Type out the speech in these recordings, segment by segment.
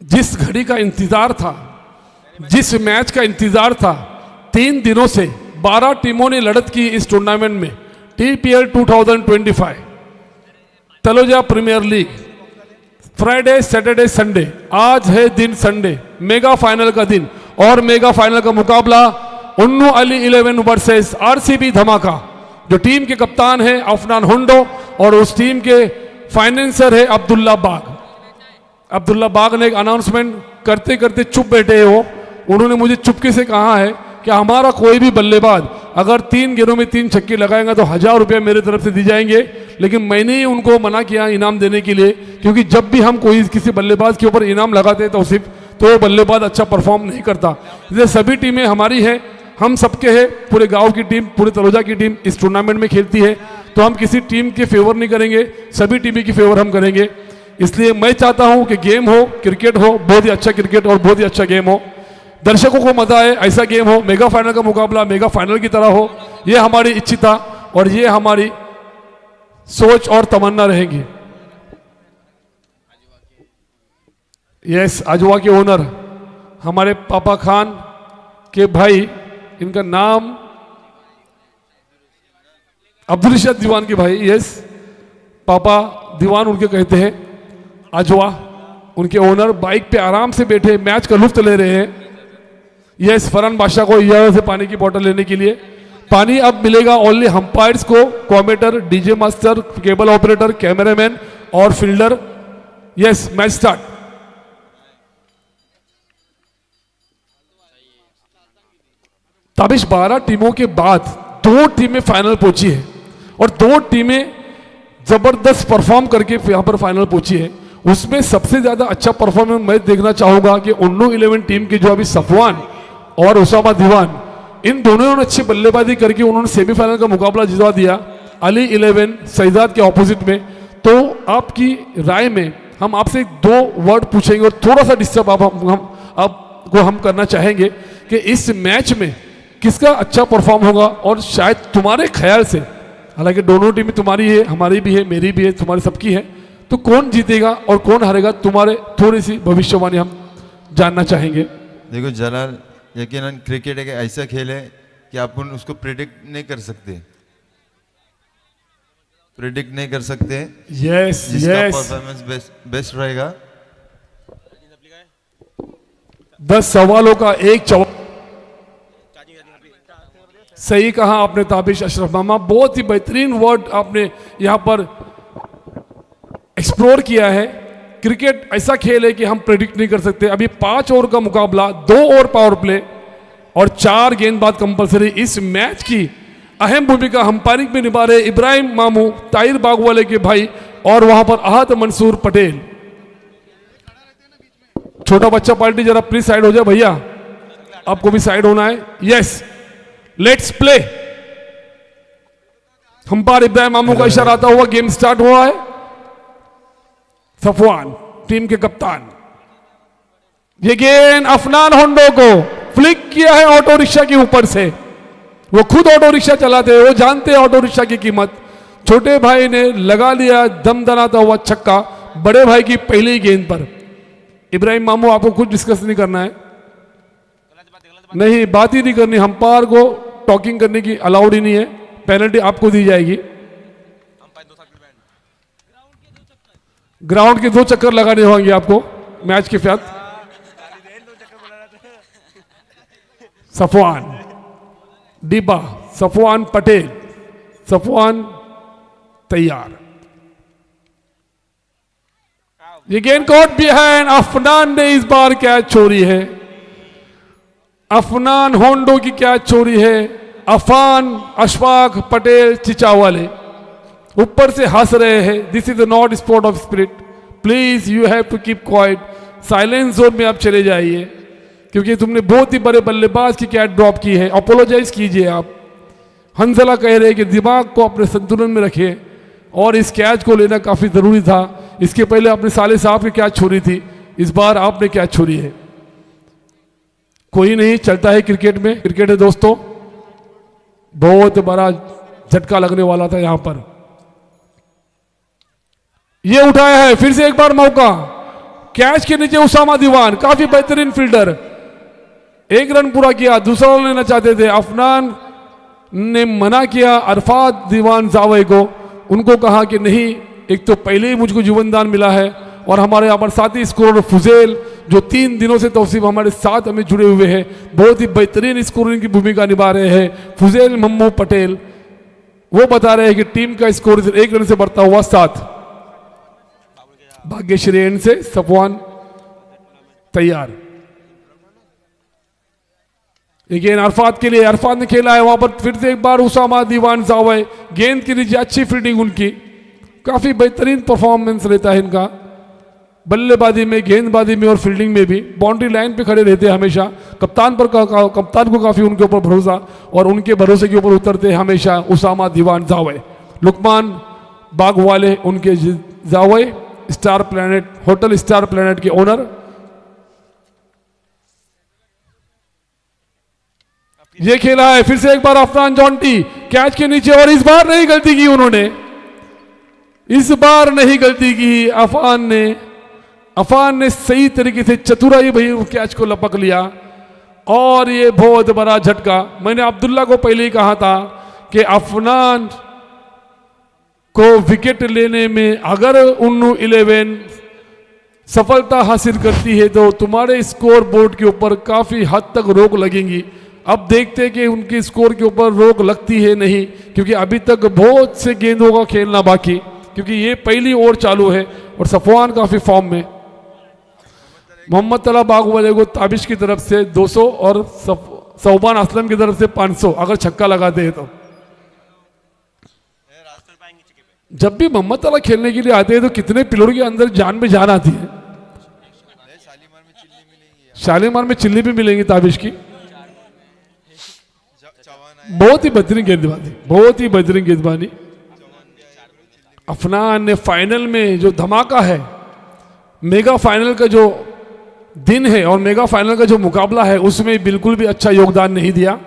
जिस घड़ी का इंतजार था, जिस मैच का इंतजार था, 3 दिनों से 12 टीमों ने लड़त की इस टूर्नामेंट में। TPL 2025 Taloja premier league, Friday Saturday Sunday, आज है दिन संडे, मेगा फाइनल का दिन। और मेगा फाइनल का मुकाबला उन्नू अली 11 वर्सेस आरसीबी धमाका। जो टीम के कप्तान है अफनान होंडो और उस टीम के फाइनेंसर है अब्दुल्ला बाग। अब्दुल्ला बाग ने एक अनाउंसमेंट करते करते चुप बैठे हो। उन्होंने मुझे चुपके से कहा है कि हमारा कोई भी बल्लेबाज अगर 3 गेंदों में 3 छक्के लगाएगा तो 1000 रुपये मेरे तरफ से दी जाएंगे। लेकिन मैंने ही उनको मना किया इनाम देने के लिए, क्योंकि जब भी हम कोई किसी बल्लेबाज के ऊपर इनाम लगाते हैं तो सिर्फ तो वो बल्लेबाज अच्छा परफॉर्म नहीं करता। इसलिए सभी टीमें हमारी हैं, हम सबके हैं, पूरे गांव की टीम, पूरे तलोजा की टीम इस टूर्नामेंट में खेलती है। तो हम किसी टीम के फेवर नहीं करेंगे, सभी टीमें की फेवर हम करेंगे। इसलिए मैं चाहता हूं कि गेम हो, क्रिकेट हो, बहुत ही अच्छा क्रिकेट और बहुत ही अच्छा गेम हो, दर्शकों को मजा आए, ऐसा गेम हो। मेगा फाइनल का मुकाबला मेगा फाइनल की तरह हो, ये हमारी इच्छा और ये हमारी सोच और तमन्ना रहेगी। यस, अजवा के ओनर हमारे पापा खान के भाई, इनका नाम अब्दुल रशीद दीवान के भाई, यस पापा दीवान उनके कहते हैं। अजवा उनके ओनर बाइक पे आराम से बैठे मैच का लुत्फ ले रहे हैं। यस, फरहान बादशाह को यहाँ से पानी की बोतल लेने के लिए। पानी अब मिलेगा ओनली हम्पायर्स को, commentator, DJ master, cable operator, cameraman और fielder. Yes, match start. Tabish 12 टीमों के बाद 2 टीमें फाइनल पहुंची है और 2 टीमें जबरदस्त परफॉर्म करके यहां पर फाइनल पहुंची है। उसमें सबसे ज्यादा अच्छा परफॉर्मेंस मैं देखना चाहूंगा कि उन्नू 11 टीम के जो अभी सफवान और उसामा दीवान, इन दोनों ने अच्छी बल्लेबाजी करके उन्होंने सेमीफाइनल का मुकाबला जितवा दिया अली 11 शहजाद के ऑपोजिट में। तो आपकी राय में हम आपसे 2 वर्ड पूछेंगे और थोड़ा सा डिस्टर्ब आपको हम करना चाहेंगे कि इस मैच में किसका अच्छा परफॉर्म होगा। और शायद तुम्हारे ख्याल से, हालांकि दोनों टीमें तुम्हारी है, हमारी भी है, मेरी भी है, तुम्हारी सबकी है, तो कौन जीतेगा और कौन हारेगा, तुम्हारे थोड़ी सी भविष्यवाणी हम जानना चाहेंगे। देखो जलाल, यकीनन क्रिकेट एक ऐसा खेल है कि अपन उसको प्रिडिक्ट नहीं कर सकते, प्रिडिक्ट नहीं कर सकते। यस, जिसका यस, परफॉर्मेंस बेस्ट रहेगा। 10 सवालों का एक जवाब। सही कहा आपने ताबिश अशरफ मामा, बहुत ही बेहतरीन वर्ड आपने यहाँ पर एक्सप्लोर किया है। क्रिकेट ऐसा खेल है कि हम प्रेडिक्ट नहीं कर सकते। अभी 5 ओवर का मुकाबला, 2 ओवर पावर प्ले और 4 गेंदबाज कंपलसरी। इस मैच की अहम भूमिका अंपायरिंग में निभा रहे इब्राहिम मामू, ताहिर बागवाले के भाई, और वहां पर आहत मंसूर पटेल। छोटा बच्चा पार्टी जरा प्लीज साइड हो जाए भैया, आपको भी साइड होना है। Yes, let's play. Umpire Ibrahim मामू का इशारा आता हुआ गेम स्टार्ट हुआ है। सफवान टीम के कप्तान, ये गेंद अफनान होंडो को फ्लिक किया है ऑटो रिक्शा के ऊपर से। वो खुद ऑटो रिक्शा चलाते हैं, वो जानते हैं ऑटो रिक्शा की कीमत। छोटे भाई ने लगा लिया दमदनाता हुआ छक्का बड़े भाई की पहली गेंद पर। इब्राहिम मामू, आपको कुछ डिस्कस नहीं करना है, नहीं बात ही नहीं करनी। अंपायर को टॉकिंग करने की अलाउड ही नहीं है, पेनल्टी आपको दी जाएगी। ग्राउंड के 2 चक्कर लगाने होंगे आपको मैच के बाद। सफवान डिब्बा, सफवान पटेल, सफवान तैयार। ये गेंद कॉट बिहाइंड, अफनान ने इस बार कैच छोड़ी है। अफनान होंडो की कैच छोड़ी है। अफान अशफाक पटेल चिचावाले ऊपर से हंस रहे हैं। This is not sport of spirit, please you have to keep quiet. Silence zone में आप चले जाइए, क्योंकि तुमने बहुत ही बड़े बल्लेबाज की कैच ड्रॉप की है। अपोलोजाइज कीजिए आप। हंजला कह रहे हैं कि दिमाग को अपने संतुलन में रखें और इस कैच को लेना काफी जरूरी था। इसके पहले आपने साले साहब की कैच छोड़ी थी, इस बार आपने कैच छोड़ी है। कोई नहीं, चलता है क्रिकेट में, क्रिकेट है दोस्तों, बहुत बड़ा झटका लगने वाला था यहां पर। ये उठाया है फिर से एक बार मौका, कैच के नीचे उसामा दीवान, काफी बेहतरीन फील्डर, एक रन पूरा किया, दूसरा रन लेना चाहते थे, अफनान ने मना किया अरफात दीवान जावे को, उनको कहा कि नहीं, एक तो पहले ही मुझको जीवनदान मिला है और हमारे यहाँ पर साथी स्कोरर फुजेल जो 3 दिनों से तौसीफ हमारे साथ हमें जुड़े हुए हैं, बहुत ही बेहतरीन स्कोरिंग की भूमिका निभा रहे हैं। फुजेल मम्मू पटेल वो बता रहे हैं कि टीम का स्कोर 1 रन से बढ़ता हुआ 7। भाग्यश्री एंड से सफवान तैयार। अगेन अरफात के लिए, अरफात ने खेला है वहां पर फिर से एक बार उसामा दीवान जावे, गेंद के नीचे अच्छी फील्डिंग उनकी, काफी बेहतरीन परफॉर्मेंस रहता है इनका बल्लेबाजी में, गेंदबाजी में और फील्डिंग में भी। बाउंड्री लाइन पे खड़े रहते हैं हमेशा, कप्तान को काफी उनके ऊपर भरोसा और उनके भरोसे के ऊपर उतरते हैं हमेशा उसामा दीवान जावे। लुकमान बाग वाले उनके जावे, Star Planet hotel Star Planet के ओनर। ये खेला है फिर से एक बार अफनान जॉन्टी कैच के नीचे, और इस बार नहीं गलती की उन्होंने, इस बार नहीं गलती की अफान ने सही तरीके से चतुराई भाई कैच को लपक लिया और ये बहुत बड़ा झटका। मैंने अब्दुल्ला को पहले ही कहा था कि अफनान को विकेट लेने में अगर उन्नू 11 सफलता हासिल करती है तो तुम्हारे स्कोर बोर्ड के ऊपर काफी हद तक रोक लगेंगी। अब देखते हैं कि उनके स्कोर के ऊपर रोक लगती है नहीं, क्योंकि अभी तक बहुत से गेंदों का खेलना बाकी, क्योंकि ये पहली ओवर चालू है और सफवान काफी फॉर्म में। मोहम्मद तला बाग वाले को ताबिश की तरफ से 200 और सौबान असलम की तरफ से 500 अगर छक्का लगाते हैं तो। जब भी मोहम्मद तला खेलने के लिए आते हैं तो कितने पिलर के अंदर जान में जान आती है। शालीमार में चिल्ली भी मिलेंगी ताबिश की। बहुत ही बेहतरीन गेंदबाजी, बहुत ही बेहतरीन गेंदबाजी। अफनान ने फाइनल में जो धमाका है, मेगा फाइनल का जो दिन है और मेगा फाइनल का जो मुकाबला है उसमें बिल्कुल भी अच्छा योगदान नहीं दिया।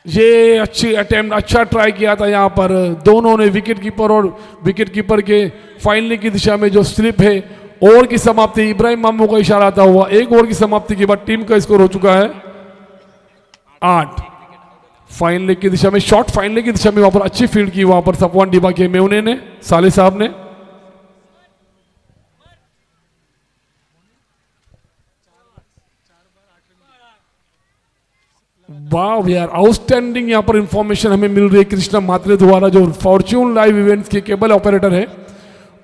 ये अच्छी अटेम्प्ट, अच्छा ट्राई किया था यहाँ पर दोनों ने, विकेट कीपर और विकेट कीपर के फाइनल की दिशा में जो स्लिप है। ओवर की समाप्ति, इब्राहिम मामू का इशारा आता हुआ 1 ओवर की समाप्ति के बाद टीम का स्कोर हो चुका है 8। फाइनल की दिशा में, शॉर्ट फाइनल की दिशा में वहां पर अच्छी फील्ड की वहां पर सफवान डिबा के मेवने ने, साले साहब ने। वाह यार, आउटस्टैंडिंग यहां पर इंफॉर्मेशन हमें मिल रही है कृष्णा मात्रे द्वारा, जो फॉर्च्यून लाइव इवेंट्स के केबल ऑपरेटर है।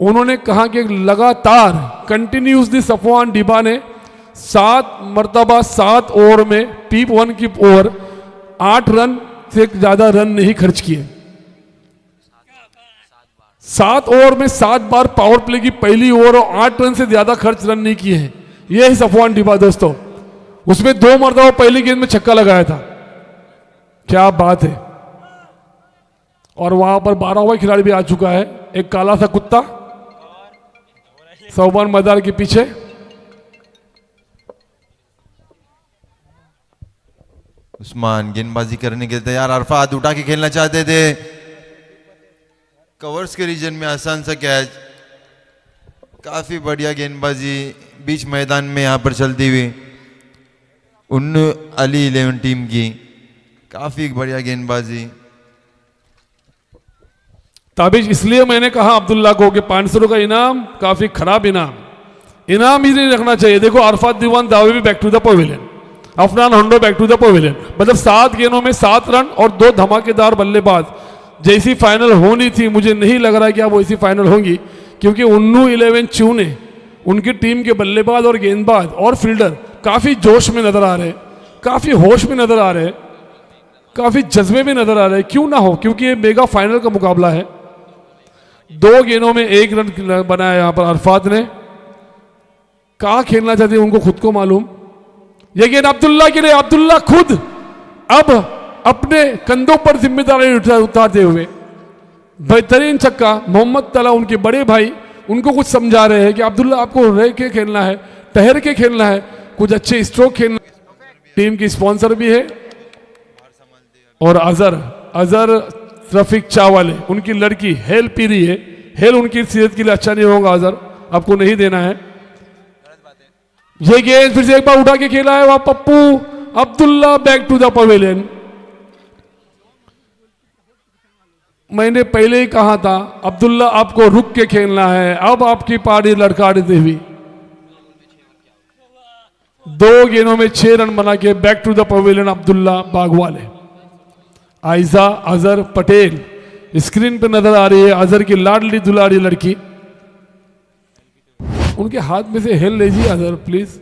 उन्होंने कहा कि लगातार कंटिन्यूसली सफवान डिबा ने 7 मरतबा 7 ओवर में पीप 1 की ओवर 8 रन से ज्यादा रन नहीं खर्च किए। 7 ओवर में 7 बार पावर प्ले की पहली ओवर और 8 रन से ज्यादा खर्च रन नहीं किए हैं। यह है सफवान डिबा दोस्तों। उसमें 2 मरतबा पहली गेंद में छक्का लगाया था, क्या बात है। और वहां पर 12वां खिलाड़ी भी आ चुका है, एक काला सा कुत्ता सौबान मैदान के पीछे। उस्मान गेंदबाजी करने के तैयार, अरफात उठा के खेलना चाहते थे, कवर्स के रीजन में आसान सा कैच, काफी बढ़िया गेंदबाजी बीच मैदान में यहां पर चलती हुई उन्नू अली 11 टीम की, काफी बढ़िया गेंदबाजी। ताबिश इसलिए मैंने कहा अब्दुल्ला को कि 500 का इनाम काफी खराब इनाम ही नहीं रखना चाहिए। देखो अरफात दीवान दावे भी back to the pavilion, Afnan होंडो बैक टू द पवेलियन, मतलब 7 गेंदों में 7 रन और 2 धमाकेदार बल्लेबाज। जैसी फाइनल होनी थी, मुझे नहीं लग रहा है कि अब वैसी फाइनल होंगी, क्योंकि उन्नू 11 चूने उनकी टीम के बल्लेबाज और गेंदबाज और फील्डर काफी जोश में नजर आ रहे, काफी होश में नजर आ रहे, काफी जज्बे में नजर आ रहे। क्यों ना हो, क्योंकि ये मेगा फाइनल का मुकाबला है। 2 गेंदों में 1 रन बनाया यहां पर अरफात ने। कहां खेलना चाहते हैं उनको खुद को मालूम। यह गेंद अब्दुल्ला के लिए, अब्दुल्ला खुद अब अपने कंधों पर जिम्मेदारी उतारते हुए बेहतरीन छक्का। मोहम्मद तला उनके बड़े भाई उनको कुछ समझा रहे हैं कि अब्दुल्ला आपको रह के खेलना है, ठहर के खेलना है, कुछ अच्छे स्ट्रोक खेलना। टीम की स्पॉन्सर भी है। और अजहर रफीक चावल है, उनकी लड़की हेल पी रही है। हेल उनकी सेहत के लिए अच्छा नहीं होगा, अजहर आपको नहीं देना है। ये गेंद फिर से एक बार उठा के खेला है वहां Pappu. Abdullah back to the pavilion. मैंने पहले ही कहा था अब्दुल्ला आपको रुक के खेलना है, अब आपकी पारी लड़काड़ी देवी। 2 गेंदों में 6 रन बना के back to the pavilion Abdullah Bagwale. आयजा अजहर पटेल स्क्रीन पे नजर आ रही है, अजहर की लाडली दुलारी लड़की। उनके हाथ में से हेल लीजिए अजहर प्लीज।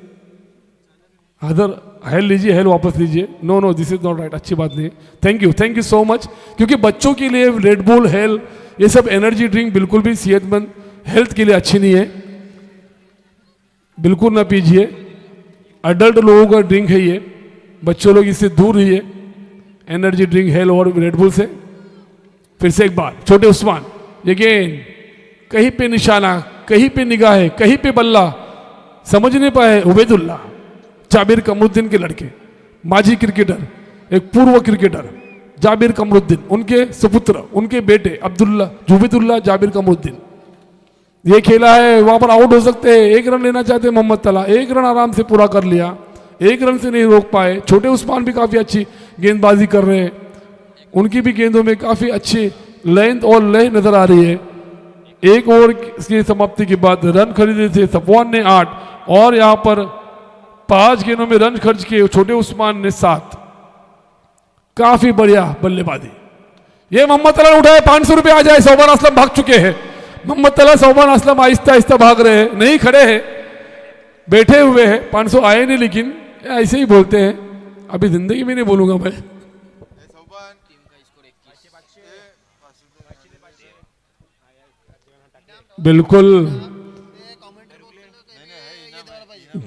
अजहर हेल लीजिए, हेल वापस लीजिए। No no this is not right, अच्छी बात नहीं। Thank you so much. क्योंकि बच्चों के लिए रेड बुल हेल ये सब एनर्जी ड्रिंक बिल्कुल भी सेहतमंद हेल्थ के लिए अच्छी नहीं है, बिल्कुल ना पीजिए। अडल्ट लोगों का ड्रिंक है ये, बच्चों लोग इससे दूर रहिए एनर्जी ड्रिंक हेल और रेड बुल से। फिर से एक बार छोटे उस्मान, ये गेंद कहीं पे निशाना, कहीं पे निगाह, कहीं पे बल्ला, समझ नहीं पाए। उबैदुल्ला जाबिर कमरुद्दीन के लड़के, माजी क्रिकेटर, एक पूर्व क्रिकेटर जाबिर कमरुद्दीन, उनके सुपुत्र, उनके बेटे अब्दुल्ला जुबैदुल्ला जाबिर कमरुद्दीन। ये खेला है, वहां पर आउट हो सकते हैं। 1 रन लेना चाहते हैं मोहम्मद तला, 1 रन आराम से पूरा कर लिया, 1 रन से नहीं रोक पाए। छोटे उस्मान भी काफी अच्छी गेंदबाजी कर रहे हैं, उनकी भी गेंदों में काफी अच्छी लेंथ और लय नजर आ रही है। 1 ओवर की समाप्ति के बाद रन खरीदे थे सफवान ने 8 और यहां पर 5 गेंदों में रन खर्च किए छोटे उस्मान ने 7। काफी बढ़िया बल्लेबाजी। ये मोहम्मद तला ने उठाए, 500 रुपए आ जाए। सोबान असलम भाग चुके हैं। मोहम्मद तला सोबान असलम आहिस्ता आहिस्ता भाग रहे हैं, नहीं खड़े हैं, बैठे हुए हैं। 500 आए नहीं, लेकिन ऐसे ही बोलते हैं, अभी जिंदगी में नहीं बोलूंगा मैं। बिल्कुल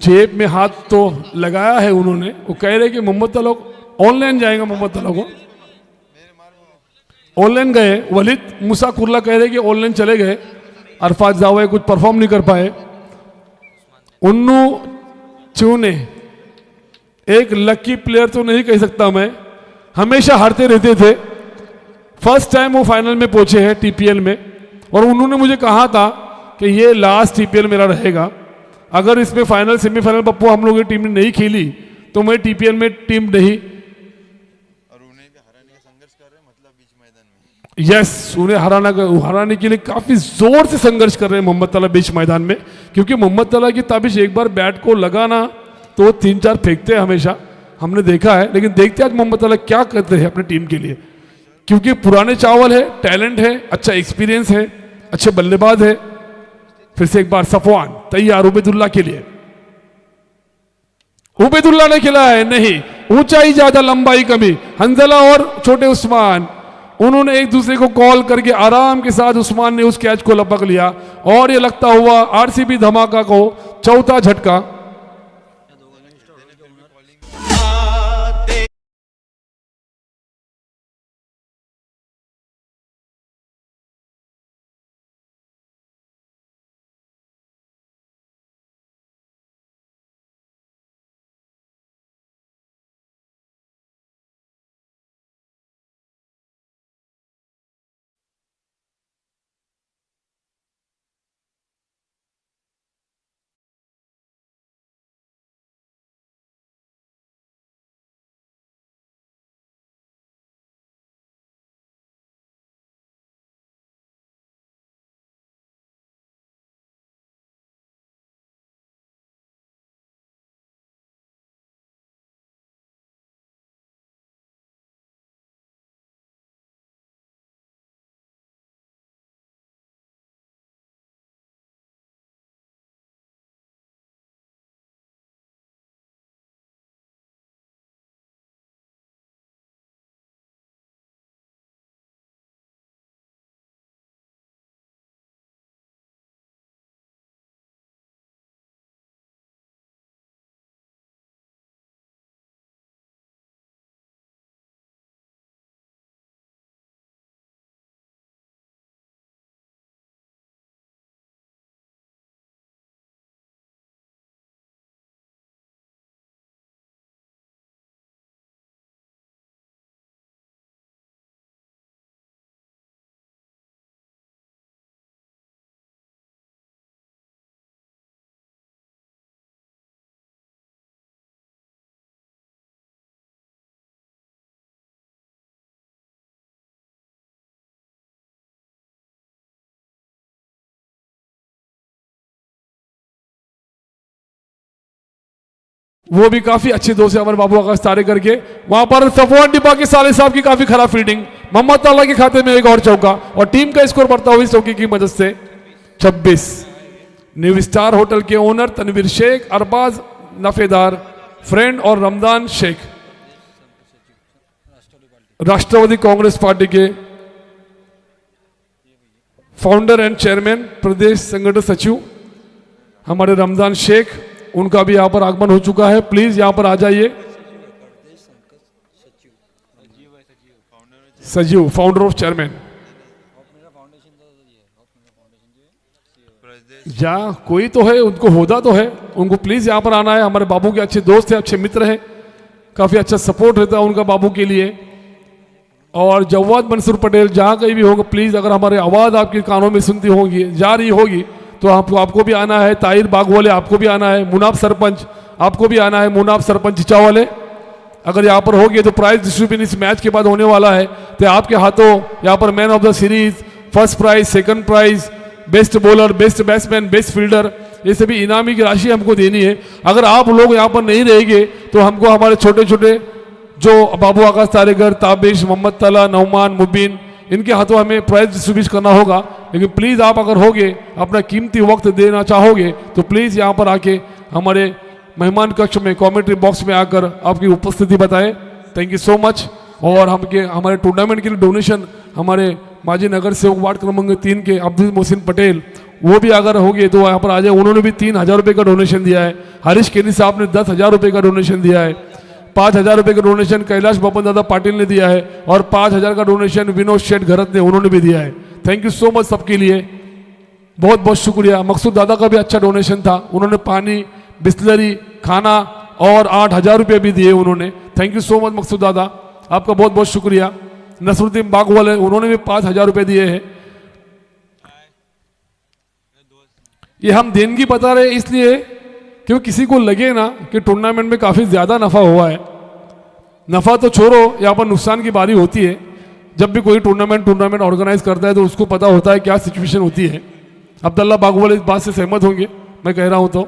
जेब में हाथ तो लगाया है उन्होंने। वो कह रहे कि मोहम्मद तला ऑनलाइन जाएगा, मोहम्मद तला को ऑनलाइन गए। वलीद मूसा कुर्ला कह रहे कि ऑनलाइन चले गए। अरफात जावे कुछ परफॉर्म नहीं कर पाए। उन्नू चूने एक लकी प्लेयर तो नहीं कह सकता मैं, हमेशा हारते रहते थे। फर्स्ट टाइम वो फाइनल में पहुंचे हैं टीपीएल में, और उन्होंने मुझे कहा था कि ये लास्ट टीपीएल मेरा रहेगा। अगर इसमें फाइनल सेमीफाइनल पप्पू हम लोगों की टीम ने नहीं खेली तो मैं टीपीएल में टीम नहीं। और उन्हें भी हराने का संघर्ष कर रहे हैं, मतलब बीच मैदान में। यस, उन्हें हराने के लिए काफी जोर से संघर्ष कर रहे हैं मोहम्मद तला बीच मैदान में। क्योंकि मोहम्मद तला की ताबिश एक बार बैट को लगाना तो 3-4 फेंकते हैं हमेशा, हमने देखा है। लेकिन देखते हैं आज मोहम्मद तला क्या करते हैं अपनी टीम के लिए। क्योंकि पुराने चावल है, टैलेंट है, अच्छा एक्सपीरियंस है, अच्छे बल्लेबाज है। फिर से एक बार सफवान तैयार उबैदुल्ला के लिए। उबैदुल्ला ने खेला है, नहीं, ऊंचाई ज्यादा लंबाई कमी। हंजला और छोटे उस्मान उन्होंने एक दूसरे को कॉल करके आराम के साथ उस्मान ने उस कैच को लपक लिया, और ये लगता हुआ आरसीबी धमाका को चौथा झटका। वो भी काफी अच्छे दोस्त है हमारे बाबू आकाश तारेकर के। वहां पर सफवान डिब्बा के साले साहब की काफी खराब फील्डिंग, मोहम्मद ताला के खाते में एक और चौका और टीम का स्कोर बढ़ता हुआ इस चौके की मदद से 26। न्यू स्टार होटल के ओनर तनवीर शेख, अरबाज नफेदार, फ्रेंड और रमजान शेख, राष्ट्रवादी कांग्रेस पार्टी के फाउंडर एंड चेयरमैन, प्रदेश संगठन सचिव हमारे रमजान शेख, उनका भी यहाँ पर आगमन हो चुका है। प्लीज यहाँ पर आ जाइए। सजीव फाउंडर ऑफ चेयरमैन, या कोई तो है, उनको होदा तो है, उनको प्लीज यहाँ पर आना है। हमारे बाबू के अच्छे दोस्त हैं, अच्छे मित्र हैं, काफी अच्छा सपोर्ट रहता है उनका बाबू के लिए। और जवाद मंसूर पटेल जहाँ कहीं भी होगा, प्लीज अगर हमारे आवाज आपके कानों में सुनती होगी, जा रही होगी, तो आपको भी आना है। ताहिर बागवाले आपको भी आना है, मुनाफ सरपंच आपको भी आना है, मुनाफ सरपंच चावाले अगर यहाँ पर होगी तो प्राइज डिस्ट्रीब्यूशन इस मैच के बाद होने वाला है। तो आपके हाथों यहाँ पर man of the series, first prize, second prize, best bowler, best batsman, best fielder, ये सभी इनामी की राशि हमको देनी है। अगर आप लोग यहाँ पर नहीं रहेंगे तो हमको हमारे छोटे छोटे जो बाबू आकाश तारेकर, ताबिश, मोहम्मद तला, नौमान, मुबीन, इनके हाथों हमें प्राइज डिस्ट्रीब्यूट करना होगा। लेकिन प्लीज़ आप अगर होगे, अपना कीमती वक्त देना चाहोगे, तो प्लीज़ यहाँ पर आके हमारे मेहमान कक्ष में कमेंट्री बॉक्स में आकर आपकी उपस्थिति बताएं। Thank you so much. और हमारे टूर्नामेंट के लिए डोनेशन हमारे माजी नगर सेवक वार्ड क्रमांक 3 के अब्दुल मोहसिन पटेल, वो भी अगर होंगे तो यहाँ पर आ जाए। उन्होंने भी 3,000 रुपये का डोनेशन दिया है। हरीश केनी साहब ने 10,000 रुपये का डोनेशन दिया है। 5,000 रुपये का डोनेशन कैलाश बपन दादा पाटिल ने दिया है और 5,000 का डोनेशन विनोद शेठ घरत ने, उन्होंने भी दिया है। थैंक यू सो मच सबके लिए, बहुत बहुत शुक्रिया। मकसूद दादा का भी अच्छा डोनेशन था, उन्होंने पानी, बिस्लरी, खाना और 8,000 रुपये भी दिए उन्होंने। थैंक यू सो मच मकसूद दादा, आपका बहुत बहुत शुक्रिया। नसरुद्दीन बागवाल उन्होंने भी 5,000 रुपये दिए हैं। ये हम देनगी बता रहे इसलिए क्योंकि किसी को लगे ना कि टूर्नामेंट में काफ़ी ज़्यादा नफ़ा हुआ है। नफ़ा तो छोड़ो, यहाँ पर नुकसान की बारी होती है। जब भी कोई टूर्नामेंट ऑर्गेनाइज करता है तो उसको पता होता है क्या सिचुएशन होती है। अब्दुल्ला बागवाल इस बात से सहमत होंगे मैं कह रहा हूँ। तो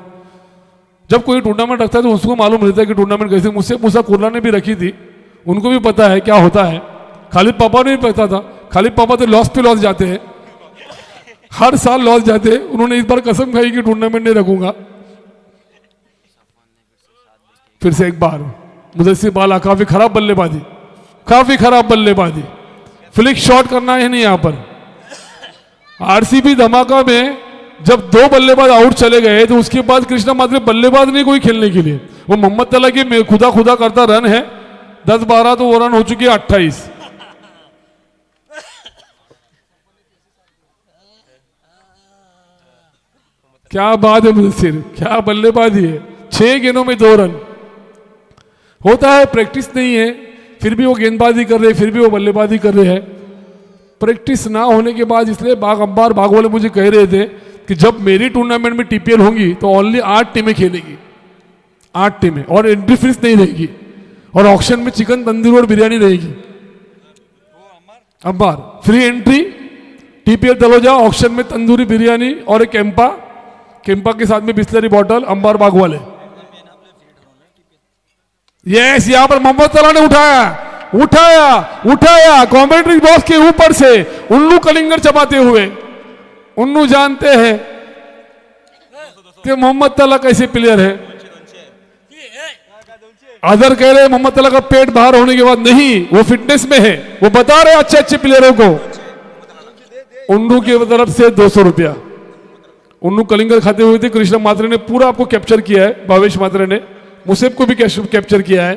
जब कोई टूर्नामेंट रखता है तो उसको मालूम रहता है कि टूर्नामेंट कैसे। मुझसे मूसा कुर्ला ने भी रखी थी, उनको भी पता है क्या होता है। खालिद पापा ने भी पता था। खालिद पापा तो लॉस पे लॉस जाते हैं, हर साल लॉस जाते हैं। उन्होंने इस बार कसम खाई कि टूर्नामेंट नहीं रखूंगा। फिर से एक बार मुदस्सिर बाला, काफी खराब बल्लेबाजी, काफी खराब बल्लेबाजी, फ्लिक शॉट करना है नहीं यहाँ पर। आरसीबी धमाका में जब 2 बल्लेबाज आउट चले गए तो उसके बाद कृष्णा मात्रे बल्लेबाज नहीं कोई खेलने के लिए। वो मोहम्मद तला की खुदा करता रन है 10-12, तो वो रन हो चुकी है 28। क्या बात है मुदस्सिर, क्या बल्लेबाजी है। 6 गेंदों में 2 रन होता है। प्रैक्टिस नहीं है फिर भी वो गेंदबाजी कर रहे, फिर भी वो बल्लेबाजी कर रहे हैं। प्रैक्टिस ना होने के बाद इसलिए अंबार बागवाले मुझे कह रहे थे कि जब मेरी टूर्नामेंट में टीपीएल होंगी तो ओनली 8 टीमें खेलेगी, 8 टीमें, और एंट्री फीस नहीं रहेगी, और ऑक्शन में चिकन तंदूरी और बिरयानी रहेगी। अंबार free entry, TPL Taloja, auction में तंदूरी बिरयानी और एक कैंपा के साथ में बिस्लरी बॉटल। अंबार बागवाले यस, यहां पर मोहम्मद तला ने उठाया कमेंट्री बॉक्स के ऊपर से उन्नू कलिंगर चबाते हुए। उन्नू जानते हैं कि मोहम्मद तला कैसे प्लेयर है। अदर कह रहे मोहम्मद तला का पेट बाहर होने के बाद नहीं, वो फिटनेस में है। वो बता रहे अच्छे प्लेयरों को। उन्नू की तरफ से 200 रुपया उन्नू कलिंगर खाते हुए थे। कृष्णा मात्रे ने पूरा आपको कैप्चर किया है, भावेश मात्रे ने मुसेब को भी कैप्चर किया है,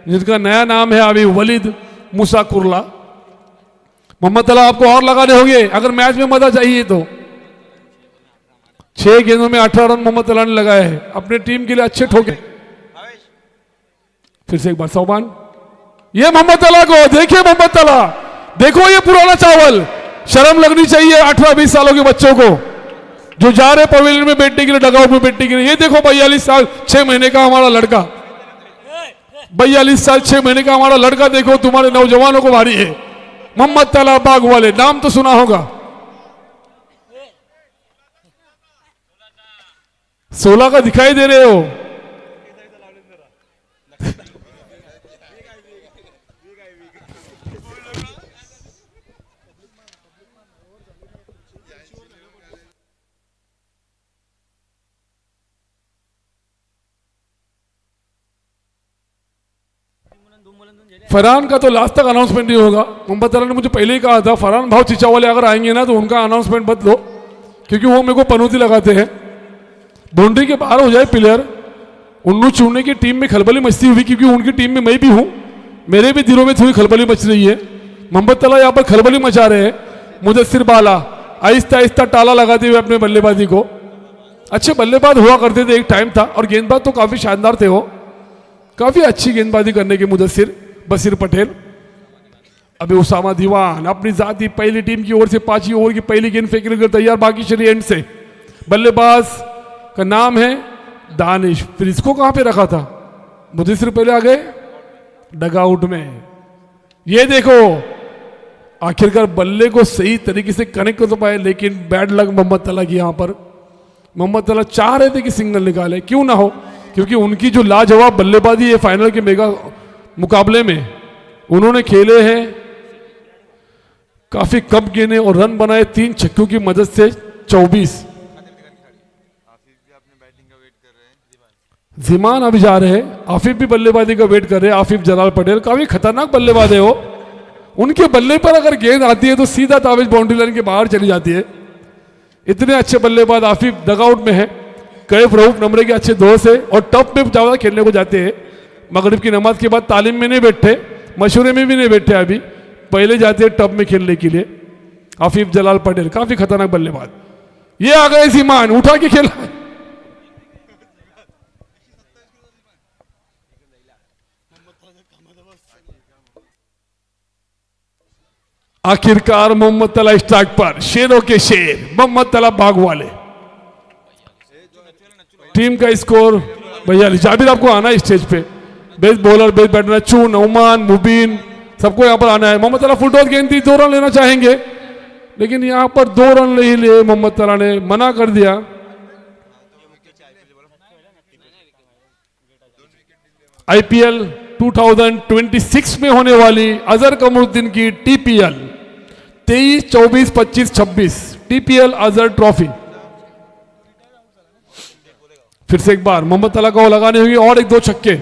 जिनका नया नाम है अभी वलीद मूसा कुर्ला। मोहम्मद तला आपको और लगाने होंगे अगर मैच में मजा चाहिए तो। 6 गेंदों में 18 रन मोहम्मद तला ने लगाए हैं, अपने टीम के लिए अच्छे ठोके। फिर से एक बार सोबान, ये मोहम्मद तला को देखिए, मोहम्मद तला देखो, ये पुराना चावल। शर्म लगनी चाहिए 18-20 सालों के बच्चों को जो जा रहे पवेलियन में बैठने के लिए, डगाऊ में बैठने के लिए। ये देखो 42 साल 6 महीने का हमारा लड़का, 42 साल 6 महीने का हमारा लड़का, देखो तुम्हारे नौजवानों को भारी है। मोहम्मद तला बागवाले, नाम तो सुना होगा। 16 का दिखाई दे रहे हो, फरहान का तो लास्ट तक अनाउंसमेंट नहीं होगा। मोहम्मद तला ने मुझे पहले ही कहा था फरहान भाव चिचा वाले अगर आएंगे ना तो उनका अनाउंसमेंट मत लो, क्योंकि वो मेरे को पनौती लगाते हैं। बाउंड्री के बाहर हो जाए प्लेयर, उन्नू चूने की टीम में खलबली मचती हुई, क्योंकि उनकी टीम में मैं भी हूं, मेरे भी दिलों में थोड़ी खलबली मच रही है। मोहम्मद तला यहाँ पर खलबली मचा रहे हैं। मुदस्सिर बाला आहिस्ता आहिस्ता टाला लगाते हुए अपने बल्लेबाजी को, अच्छे बल्लेबाज हुआ करते थे एक टाइम था, और गेंदबाज तो काफी शानदार थे वो, काफी अच्छी गेंदबाजी करने के मुदस्सिर बशीर पटेल। अभी उसामा दीवान अपनी जाती पहली टीम की ओर से 5वीं ओवर की पहली गेंद फेंकने के लिए तैयार, बाकी शरीर एंड से। बल्लेबाज का नाम है दानिश। फिर इसको कहां पे रखा था? मुदस्सिर पहले आ गए डगआउट में। ये देखो आखिरकार बल्ले को सही तरीके से कनेक्ट कर तो पाए, लेकिन बैड लक मोहम्मद तला की। यहां पर मोहम्मद तला चाह रहे थे कि सिंगल निकाले, क्यों ना हो, क्योंकि उनकी जो लाजवाब बल्लेबाजी है फाइनल के मेगा मुकाबले में उन्होंने खेले हैं, काफी कम गेंदें और रन बनाए 3 छक्कों की मदद से 24। जिमान अभी जा रहे हैं, आफिफ भी बल्लेबाजी का वेट कर रहे हैं। आफिफ जलाल पटेल काफी खतरनाक बल्लेबाज है वो, उनके बल्ले पर अगर गेंद आती है तो सीधा ताबिज बाउंड्री लाइन के बाहर चली जाती है। इतने अच्छे बल्लेबाज आफिफ डगआउट में है। कैफ रऊफ नंबरे के अच्छे दोस्त है और टॉप में ज्यादा खेलने को जाते हैं। मगरिब की नमाज के बाद तालीम में नहीं बैठे, मशूरे में भी नहीं बैठे, अभी पहले जाते हैं टॉप में खेलने के लिए। आफिफ जलाल पटेल काफी खतरनाक बल्लेबाज। ये आ गए सीमान, उठा के खेला। आखिरकार मोहम्मद तला स्ट्राइक पर, शेरों के शेर मोहम्मद तला भाग वाले। टीम का स्कोर भैया जाबिर आपको आना है स्टेज पे। बेस्ट बॉलर बेस्ट बैटर चू नौमान मुबीन सबको यहां पर आना है। मोहम्मद तला फुल टॉस गेंद थी, 2 रन लेना चाहेंगे, लेकिन यहां पर 2 रन नहीं लिए। मोहम्मद तला ने मना कर दिया। आईपीएल 2026 में होने वाली अजहर कमरुद्दीन की टीपीएल 23, 24, 25, 26 टीपीएल अजहर ट्रॉफी। फिर से एक बार मोहम्मद तला को लगाने होगी और 1-2 छक्के।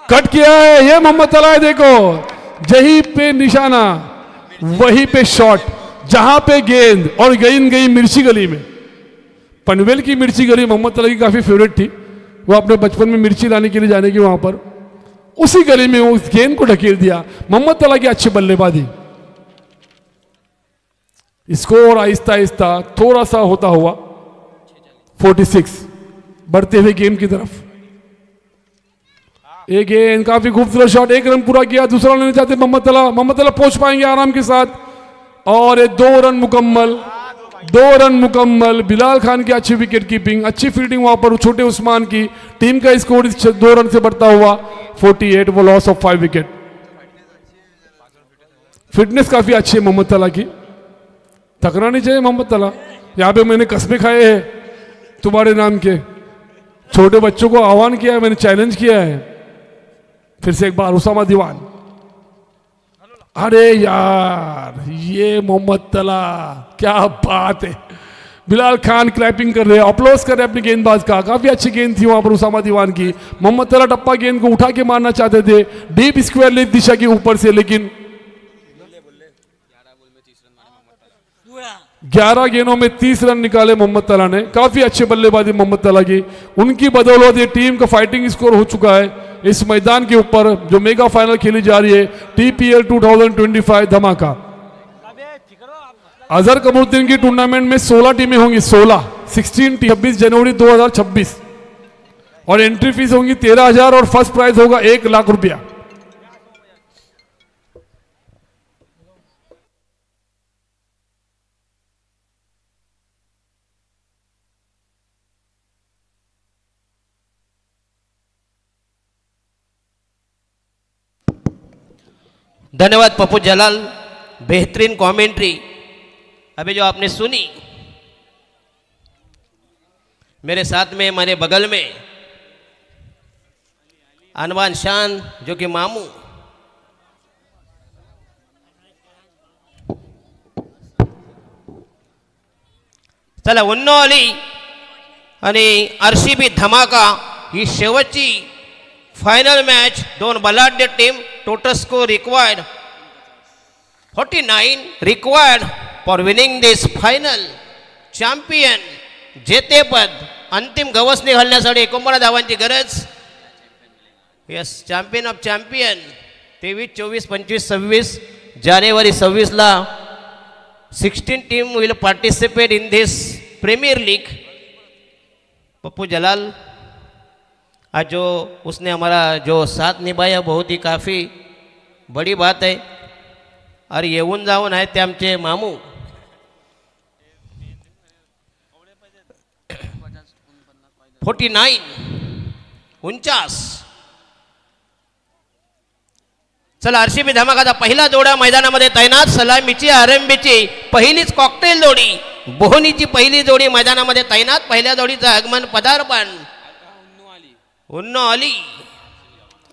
कट किया है, ये मोहम्मद तला है। देखो जहीं पे निशाना वहीं पे शॉट, जहां पे गेंद, और गेंद गई मिर्ची गली में। पनवेल की मिर्ची गली मोहम्मद तला की काफी फेवरेट थी, वो अपने बचपन में मिर्ची लाने के लिए जाने की वहां पर, उसी गली में उस गेंद को ढकेल दिया। मोहम्मद तला की अच्छी बल्लेबाजी। स्कोर आहिस्ता आहिस्ता थोड़ा सा होता हुआ 46, बढ़ते हुए गेम की तरफ। एक गेंद, काफी खूबसूरत शॉट, 1 रन पूरा किया, दूसरा लेना चाहते मोहम्मद तला। मोहम्मद तला पहुंच पाएंगे आराम के साथ, और 2 रन मुकम्मल, 2 रन मुकम्मल। बिलाल खान की अच्छी विकेट कीपिंग, अच्छी फील्डिंग वहां पर छोटे उस्मान की। टीम का स्कोर इस 2 रन से बढ़ता हुआ 48, वो लॉस ऑफ 5 विकेट। फिटनेस काफी अच्छी है मोहम्मद तला की, थकना नहीं चाहिए मोहम्मद तला। यहां पे मैंने कस्में खाए हैं तुम्हारे नाम के, छोटे बच्चों को आह्वान किया है, मैंने चैलेंज किया है। फिर से एक बार उसामा दीवान। अरे यार ये मोहम्मद तला, क्या बात है। बिलाल खान क्लैपिंग कर रहे हैं, अप्लॉज कर रहे हैं अपने गेंदबाज का। काफी अच्छी गेंद थी वहां पर उसामा दीवान की। मोहम्मद तला टप्पा गेंद को उठा के मारना चाहते थे डीप स्क्वायर लेग दिशा के ऊपर से, लेकिन 11 गेंदों में 30 रन निकाले मोहम्मद तला ने। काफी अच्छे बल्लेबाजी मोहम्मद तला की, उनकी बदौलत ये टीम का फाइटिंग स्कोर हो चुका है इस मैदान के ऊपर जो मेगा फाइनल खेली जा रही है टीपीएल 2025 धमाका। अजहर कमरुद्दीन की टूर्नामेंट में 16 टीमें होंगी, 16 26 जनवरी 2026, और एंट्री फीस होंगी 13,000 और फर्स्ट प्राइज होगा 1 लाख रुपया। धन्यवाद पप्पू जलाल, बेहतरीन कमेंट्री अभी जो आपने सुनी। मेरे साथ में मेरे बगल में अनवान शान जो कि मामू, चला उन्नो अली आणि आरसीबी धमाका ही शेवटची फायनल मॅच दोन बलाढ्य team. Total score required 49 required for winning this final. Champion जेतेपद अंतिम गवसणी घालण्यासाठी 49 धावांची गरज. यस, चॅम्पियन ऑफ चॅम्पियन 23, 24, 25, 26 जानेवारी 26ला 16 team will participate in this premier league. Pappu Jalal आज जो उसने हमारा जो साथ निभाया बहुत ही काफ़ी बड़ी बात है. और येऊन जाऊन आहेत ते आमचे मामू. $49. चला आरसीबी धमाकाचा पहिला जोडा मैदानामध्ये तैनात. सलामीची आरंभीची पहिलीच कॉकटेल जोडी, बोहनीची पहिली जोडी मैदानामध्ये तैनात. पहिल्या जोडीचं आगमन पदार्पण उन्नो अली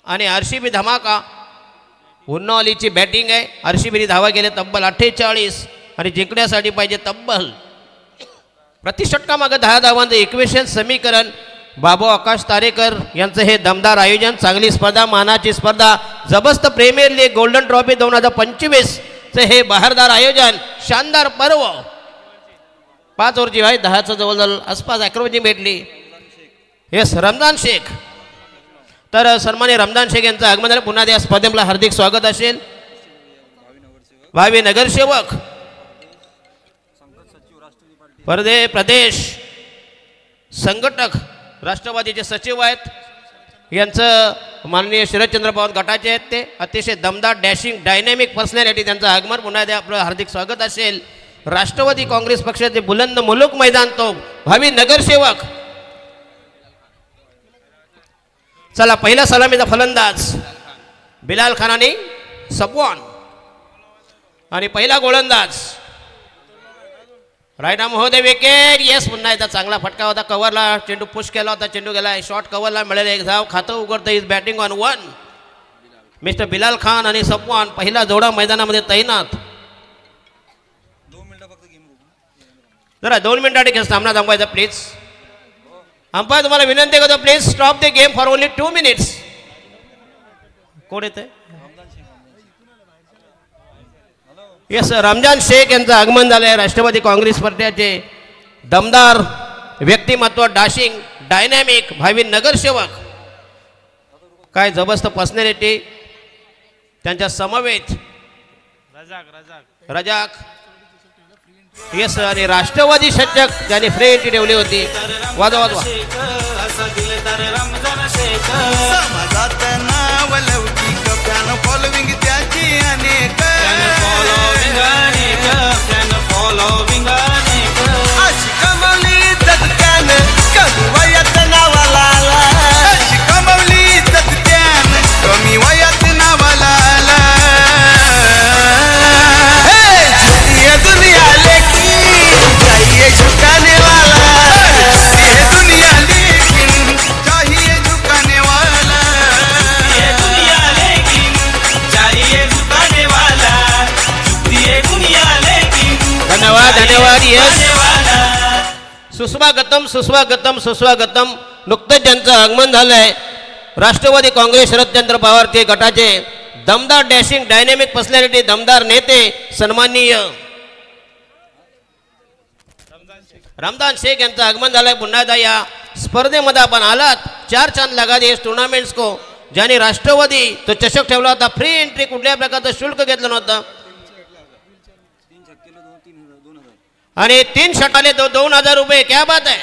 आणि आरसीबी धमाका. उन्नो अलीची बॅटिंग आहे. आरसीबीने धावा गेले तब्बल 48 आणि जिंकण्यासाठी पाहिजे तब्बल प्रतिषटकामागं 10 धावांचं इक्वेशन समीकरण. बाबू आकाश तारेकर यांचं हे दमदार आयोजन. चांगली स्पर्धा, मानाची स्पर्धा, जबरदस्त प्रीमियर लीग गोल्डन ट्रॉफी 2025चे हे बहारदार आयोजन, शानदार पर्व. 5 ओव्हरची आहे, 10चं जवळजवळ आसपास अॅक्रोबॅची भेटली. येस, रमजान शेख. तर सन्मान्य रमजान शेख यांचं आगमन झालं. पुन्हा या स्पर्धेला हार्दिक स्वागत असेल. भावी नगरसेवक, प्रदेश संघटक, राष्ट्रवादीचे सचिव आहेत. यांचं माननीय शरदचंद्र पवार गटाचे आहेत. ते अतिशय दमदार डॅशिंग डायनॅमिक पर्सनॅलिटी. त्यांचं आगमन पुन्हा एकदा आपलं हार्दिक स्वागत असेल. राष्ट्रवादी काँग्रेस पक्षाचे बुलंद मुलूक मैदान तो भावी नगरसेवक. चला पहिला सलामीचा फलंदाज बिलाल खान आणि सफवान. आणि पहिला गोलंदाज राईट आर्म महोदय विकेट. येस, पुन्हा एकदा चांगला फटका होता. कव्हरला चेंडू पुश केला होता. चेंडू गेला शॉर्ट कव्हरला मिळेल एक धाव. खातं उघडतं. Is batting on 1. Mister Bilal Khan आणि सफवान पहिला जोडा मैदानामध्ये तैनात. जरा 2 मिनिटांसाठी सामना थांबवायचा प्लीज. अंपायर तुम्हाला विनंती करतो, please stop the game for only 2 minutes. कोण येते? येस, रमजान शेख यांचं आगमन झालं आहे. राष्ट्रवादी काँग्रेस पक्षाचे दमदार व्यक्तिमत्व, डॅशिंग डायनॅमिक भावी नगरसेवक. काय जबरदस्त पर्सनॅलिटी त्यांच्या समवेत. रजाक. येस, आणि राष्ट्रवादी षटक ज्यांनी फ्री एंट्री ठेवली होती. वाजवा वाजवा. समाजात नाव लौकिक फॅन फॉलोविंग त्याची अनेक. अशी कमवली जगत्यानं कमी वयात नावाला आला. अशी कमवली जगत्यानं कमी वयात नावाला आला. ये दुनिया लेकिन चाहिए झुकाने वाला. ये दुनिया लेकिन चाहिए झुकाने वाला. ये दुनिया लेकिन चाहिए झुकाने वाला. ये दुनिया लेकिन धन्यवाद धन्यवाद. येस, सुस्वागतम सुस्वागतम सुस्वागतम. नुकतंच ज्यांचं आगमन झालंय राष्ट्रवादी काँग्रेस शरदचंद्र पवारचे गटाचे दमदार डॅशिंग डायनॅमिक पर्सनॅलिटी, दमदार नेते सन्माननीय रमजान शेख यांचं आगमन झालंय. पुन्हा एकदा या स्पर्धेमध्ये आपण आलात. 4 चांद लगा दिए टुर्नामेंट्स को. ज्यांनी राष्ट्रवादी तो चषक ठेवला होता. फ्री एंट्री, कुठल्या प्रकारचं शुल्क घेतलं नव्हतं. आणि 3 षटकाले 2,000 रुपये. क्या बात आहे.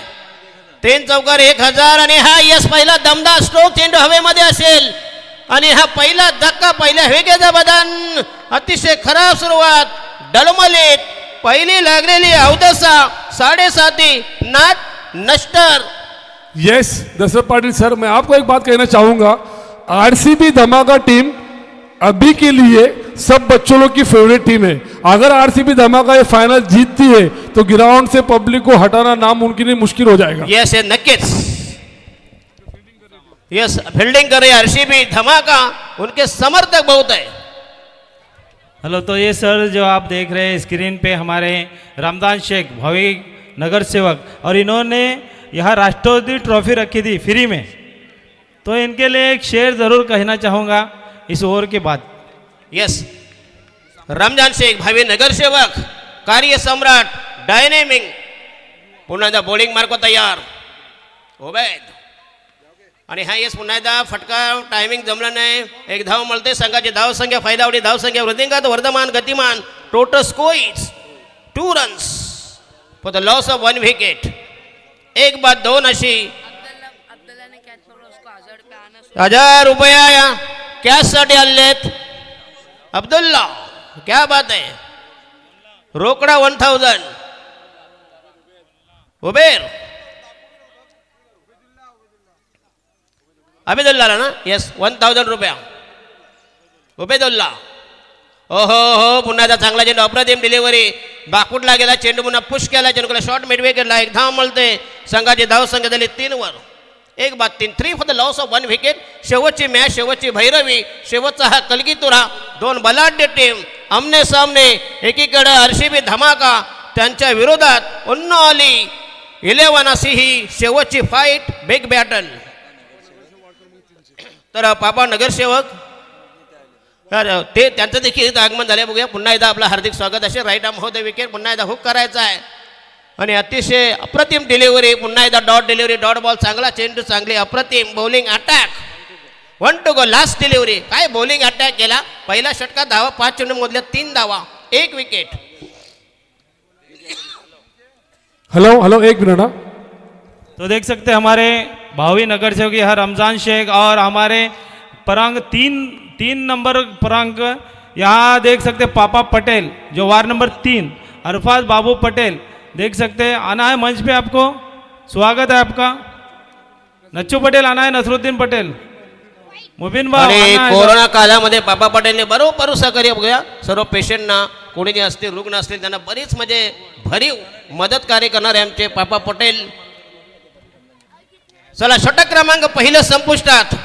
3 चौकार 1,000. आणि हा यस पहिला दमदार स्ट्रोक. चेंडू हवेमध्ये असेल आणि हा पहिला धक्का, पहिल्या वेगेचा बदन. अतिशय खराब सुरुवात. डळमलीत पहिली लागलेली अवदसा 7.5 नाट नष्टर. यस दशरथ पाटिल सर, मैं आपको एक बात कहना चाहूँगा. आरसीबी धमाका टीम अभी के लिए सब बच्चों लोग की फेवरेट टीम है. अगर आरसीबी धमाका ये फाइनल जीतती है तो ग्राउंड से पब्लिक को हटाना नामुमकिन ही मुश्किल हो जाएगा. यस, नक्कीच. यस, फील्डिंग कर रही आरसीबी धमाका. उनके समर्थक बहुत है. हेलो, तो ये सर जो आप देख रहे हैं स्क्रीन पे हमारे रमजान शेख भावी नगर सेवक, और इन्होंने यहाँ राष्ट्रवादी ट्रॉफी रखी थी फ्री में. तो इनके लिए एक शेर ज़रूर कहना चाहूँगा इस ओवर के बाद। यस, रमजान शेख भावी नगरसेवक, कार्य सम्राट, डायनेमिक, पुन्हा एकदा बॉलिंग मार्को तयार, उबैद आणि हा येस पुन्हा एकदा फटका, टायमिंग जमलं नाही, एक धाव मिळते, संघाची धाव संख्या फायदावडी, धाव संख्या वृद्धिंगात वर्धमान गतिमान, total score 2 runs for the loss of 1 wicket. एक बाद 2 अशी अब्दुल्ला ने कैच पकड़ा, उसको 1000 रुपये आना 1000 रुपया कॅश साठी आणलेत अब्दुल्ला, क्या बात है, रोकडा 1000, उबेर अबिदुल्लाला ना, येस 1000 रुपया उबेदुल्ला। ओहो हो, पुन्हा एकदा चांगला चेंडू, अप्रतिम डिलिव्हरी, बाकूटला गेला चेंडू, पुन्हा पुश केला चेंडूला, शॉर्ट मिडवे केला, एक धाव मिळते, संघाची धाव संख्या झाली 3 वर, एक बाद 3 for the loss of 1 wicket. शेवटची मॅच, शेवटची भैरवी, शेवटचा हा कलगीतुरा, 2 बलाढ्य टीम आमने सामने, एकीकडे आरसीबी धमाका, त्यांच्या विरोधात उन्नाली 11 अशी ही शेवटची फाईट, बिग बॅटल। तर पापा नगरसेवक ते त्यांचं देखील इथं आगमन झाले, बघूया पुन्हा एकदा आपलं हार्दिक स्वागत असे, राईट आर्म होते विकेट, पुन्हा एकदा हुक करायचा आहे आणि अतिशय अप्रतिम डिलिव्हरी, पुन्हा एकदा डॉट डिलिव्हरी, डॉट बॉल, चांगला चेंडू, चांगली अप्रतिम bowling attack, 1 to go, last delivery, काय बॉलिंग अटॅक केला, पहिला षटकात धावा, 5 चेंडू मधल्या 3 धावा, 1 विकेट। हेलो हेलो, एक मिनट हाँ। तो देख सकते हैं हमारे भावी नगर सेवक यहाँ रमज़ान शेख और हमारे परांग तीन नंबर परांग, यहाँ देख सकते हैं पापा पटेल जो वार्ड नंबर 3, अरफाज बाबू पटेल देख सकते हैं, आना है मंच पे, आपको स्वागत है आपका। नच्चू पटेल आना है, नसरुद्दीन पटेल, मुबीन भाऊ आणि आना है। कोरोना काळामध्ये पापा पटेलने बरोबर सहकार्य बघूया, सर्व पेशंटना, कोणी जे असतील रुग्ण असतील त्यांना बरीच म्हणजे भरीव मदत कार्य करणारे आमचे पापा पटेल। चला, षटक क्रमांक पहिलं संपुष्टात,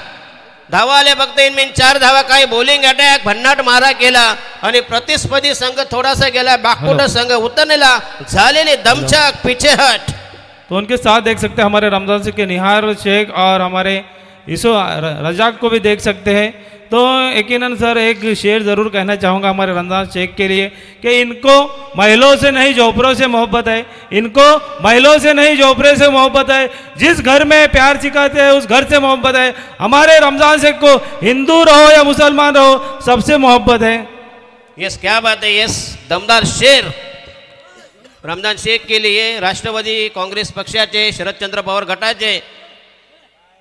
धावा आल्या फक्त इनमेन 4 धावा, काय बॉलिंग अटॅक, भन्नाट मारा केला आणि प्रतिस्पर्धी संघ थोडासा गेला, बागपुट संघ उतरलेला, झालेले दमछाक, पिछेहट। तो उनके साथ देख सकते हैं हमारे रमज़ान शेख के निहार शेख और हमारे इसो रजाक को भी देख सकते हैं। तो यकीनन सर एक शेर ज़रूर कहना चाहूँगा हमारे रमज़ान शेख के लिए कि इनको महिलाओं से नहीं झोपड़ों से मोहब्बत है, इनको महिलाओं से नहीं झोपड़े से मोहब्बत है, जिस घर में प्यार सिखाते हैं उस घर से मोहब्बत है। हमारे रमज़ान शेख को हिंदू रहो या मुसलमान रहो, सबसे मोहब्बत है। यस, क्या बात है, यस, दमदार शेर रमजान शेख के लिए राष्ट्रवादी काँग्रेस पक्षाचे, शरदचंद्र पवार गटाचे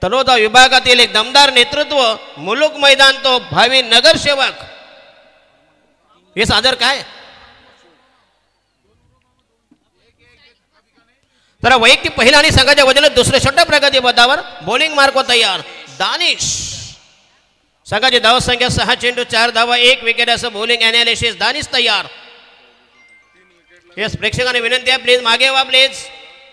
तलोदा विभागातील एक दमदार नेतृत्व, मुलुक मैदान तो भावी नगरसेवक, हे सादर काय। तर वैयक्तिक पहिला आणि संघाच्या वजनात दुसरे षटक प्रगती पदावर, बॉलिंग मार्को तयार, दानिश, संघाची धाव संख्या 6 चेंडू 4 धावा, 1 विकेट असं बॉलिंग अनालिसिस, दानिश तयार। येस, प्रेक्षकांनी विनंती आहे, प्लीज मागे व्हा प्लीज।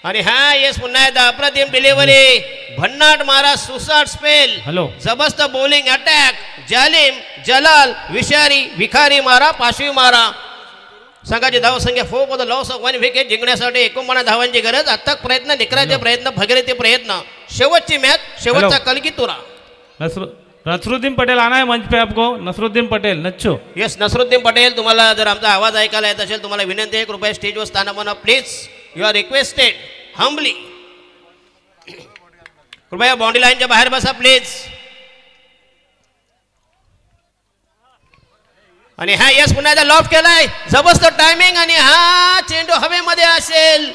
आणि हा येस, पुन्हा एकदा अप्रतिम डिलिव्हरी, भन्नाट मारा, सुसाट स्पेल, हॅलो, जबरदस्त बॉलिंग अटॅक, जालिम, जलाल, विषारी, भिखारी मारा, पाशवी मारा। संघाची धाव संख्या 4 for the loss of 1 wicket, जिंकण्यासाठी 49 धावांची गरज, आता प्रयत्न, निकराचे प्रयत्न, भगीरथी प्रयत्न, शेवटची मॅच, शेवटचा कलगीतुरा। नसरुद्दीन पटेल आना है मंच पे आपको, नसरुद्दीन पटेल, नच्चू। येस, नसरुद्दीन पटेल, तुम्हाला जर आमचा आवाज ऐकायला येत असेल, तुम्हाला विनंती आहे, कृपया स्टेजवर स्थान बनवा please, you are requested humbly. कृपया बाउंड्री लाईनच्या बाहेर बसा प्लीज। आणि हा येस, पुन्हा एकदा लॉफ केलाय, जबरदस्त टायमिंग, आणि हा चेंडू हवेमध्ये असेल,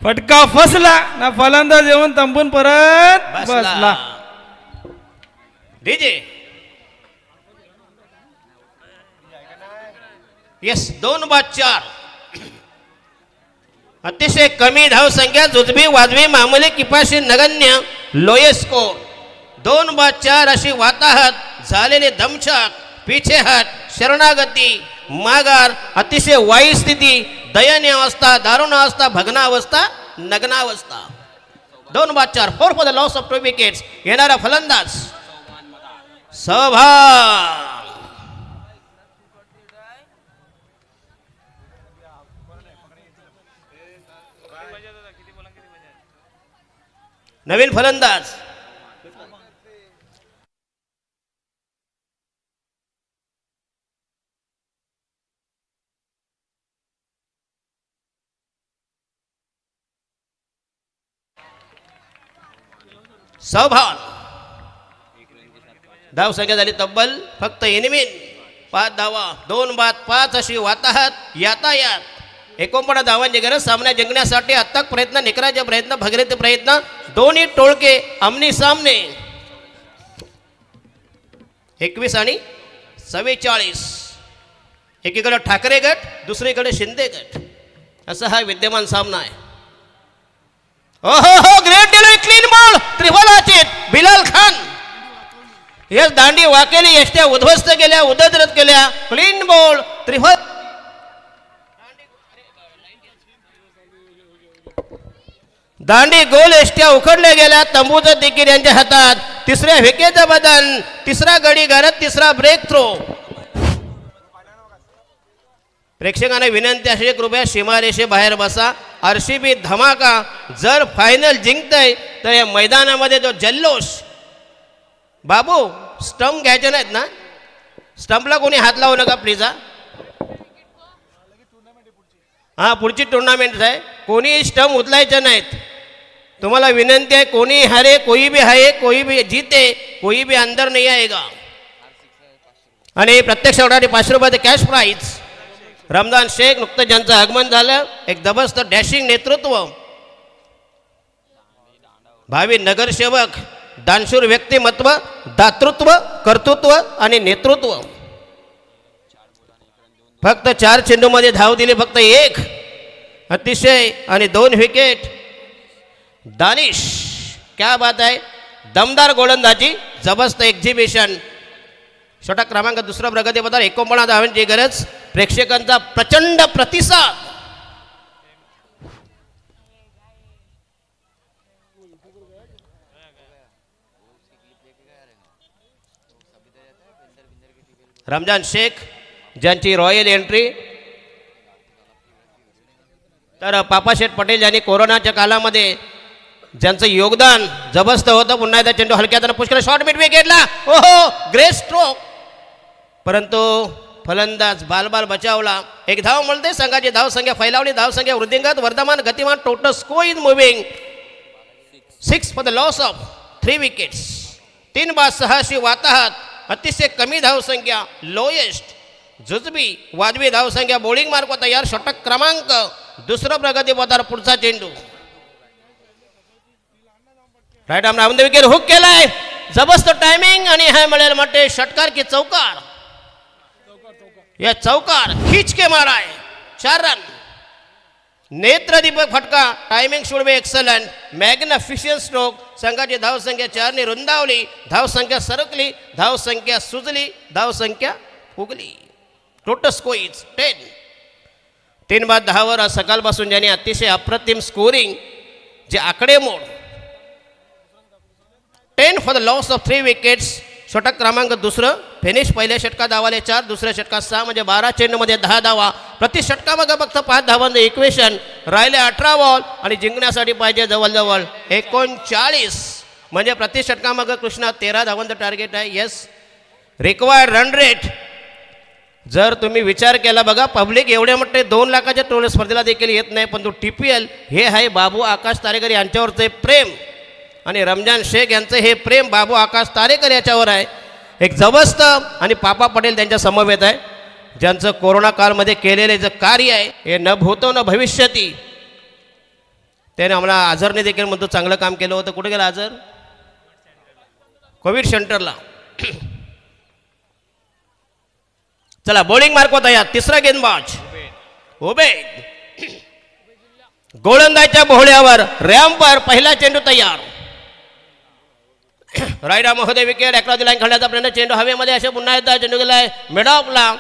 फटका फसला ना, फलंदाज येऊन तंबून परत बसला। डीजे, येस, 2 बाद 4, अतिशय कमी धाव संख्या, जुजबी, वाजवी, मामूली, किफायतशीर, नगण्य, लोएस्ट स्कोर, 2 बाद 4 अशी वाताहत, झालेले दमछाक, पिछेहट, शरणागती, माघार, अतिशय वाईट स्थिती, दयनीय अवस्था, दारुण अवस्था, भग्नावस्था, नग्नावस्था, 2 बाद 4, 4 for the loss of 2 wickets. येणारा फलंदाज सभा, नवीन फलंदाज सौभान धाव संख्या झाली तब्बल फक्त एनिमिन 5 धावा 2 बाद 5 अशी वाताहत यातायात 49 धावांची गरज सामना जिंकण्यासाठी अथक प्रयत्न निकराचे प्रयत्न भगीरथ प्रयत्न दोन्ही टोळके आमने सामने 21 आणि 44 एकीकडे ठाकरे गट दुसरीकडे शिंदे गट असा हा विद्यमान सामना आहे. ओहो ग्रेट डिलीव्हरी क्लीन बॉल त्रिफलाचित बिलाल खान हे दांडी वाकेली एष्ट्या उद्ध्वस्त केल्या उदद्रत केल्या क्लीन बॉल त्रिफल दांडी गोल एष्ट्या उखडल्या गेल्या तंबूचं तिकीट यांच्या हातात तिसऱ्या विकेटचं बदल तिसरा गडी घरात तिसरा ब्रेक थ्रो. प्रेक्षकांना विनंती अशी कृपया सीमारेषे बाहेर बसा. आरसीबी धमाका जर फायनल जिंकतय तर या मैदानामध्ये जो जल्लोष बाबू स्टंप घ्यायचे नाहीत ना स्टंपला कोणी हात लावू नका प्लीज. हा पुढची टुर्नामेंट आहे कोणी स्टंप उचलायचे नाहीत. तुम्हाला विनंती आहे कोणी हारे कोई भी हारे कोई भी जीते कोई भी अंदर नहीं आएगा. आणि प्रत्यक्ष होणारे 500 रुपयाचे कॅश प्राईज रमजान शेख नुकतं ज्यांचं आगमन झालं एक जबरदस्त डॅशिंग नेतृत्व भावी नगरसेवक दानशूर व्यक्तिमत्व दातृत्व कर्तृत्व आणि नेतृत्व. फक्त 4 चेंडूमध्ये धाव दिली फक्त 1 अतिशय आणि 2 विकेट. दानिश क्या बात आहे दमदार गोलंदाजी जबरदस्त एक्झिबिशन. षटक क्रमांक दुसरा प्रगती पदार 49 धावांची गरज प्रेक्षकांचा प्रचंड प्रतिसाद. रमजान शेख ज्यांची रॉयल एंट्री तर पापाशेठ पटेल यांनी कोरोनाच्या काळामध्ये ज्यांचं योगदान जबरदस्त होतं. पुन्हा एकदा चेंडू हलक्यात पुष्कळ शॉर्ट मिड विकेटला ओहो ग्रेट स्ट्रोक परंतु फलंदाज बालबाल बचावला. 1 धाव मिळते संघाची धाव संख्या फैलावली धाव संख्या वृद्धिंगत वर्धमान गतिमान total score is moving 6 for the loss of 3 wickets 3 बाद 6 अशी वाताहत अतिशय कमी धाव संख्या लोएस्ट जुजबी वाजवी धाव संख्या बॉलिंग मार्क तयार. षटक क्रमांक दुसरा प्रगती पदार पुढचा चेंडू right arm round the wicket hook केलाय जबरदस्त टायमिंग आणि हा मिळेल म्हणते षटकार की चौकार. या चौकार खींच के मारा है 4 रन. नेत्रदीपक फटका timing should be excellent magnificent stroke. संघाची धाव संख्या 4 ने रुंदावली धाव संख्या सरकली धाव संख्या सुजली धाव संख्या फुगली. Total score is 10. 3 बाद 10 वर सकाळपासून ज्यांनी अतिशय अप्रतिम स्कोरिंग जे आकडेमोड 10 for the loss of 3 wickets. षटक क्रमांक दुसरं फिनिश पहिल्या षटकात धावाले 4 दुसऱ्या षटकात 6 म्हणजे 12 चेंडूमध्ये 10 धावा प्रति षटकामागं फक्त 5 धावांचं इक्वेशन राहिले 18 बॉल आणि जिंकण्यासाठी पाहिजे जवळजवळ 39 म्हणजे प्रति षटकामागं कृष्णा 13 धावांचं टार्गेट आहे. येस रिक्वायर्ड रन रेट जर तुम्ही विचार केला बघा पब्लिक एवढे मोठे 2 लाखाच्या टोल स्पर्धेला देखील येत नाही पण तो TPL हे आहे बाबू आकाश तारेकर यांच्यावरचे प्रेम आणि रमजान शेख यांचं हे प्रेम बाबू आकाश तारेकर याच्यावर आहे. एक जबरदस्त आणि पापा पटेल त्यांच्या समवेत आहे ज्यांचं कोरोना काळमध्ये केलेले जे कार्य आहे हे न भूतो न भविष्यती. त्याने आम्हाला आझरने देखील म्हणतो चांगलं काम केलं होतं. कुठे गेला आझर कोविड सेंटरला. चला बॉलिंग मार्क होता या तिसरा गेंदबाज उभे गोलंदाजच्या बोहळ्यावर रॅम्पवर पहिला चेंडू तयार. रायडा महोदय विकेट अक्रॉस द लाईन खेळण्याचा प्रयत्न चेंडू हवेमध्ये असे पुन्हा एकदा चेंडू गेलाय मिड ऑफला.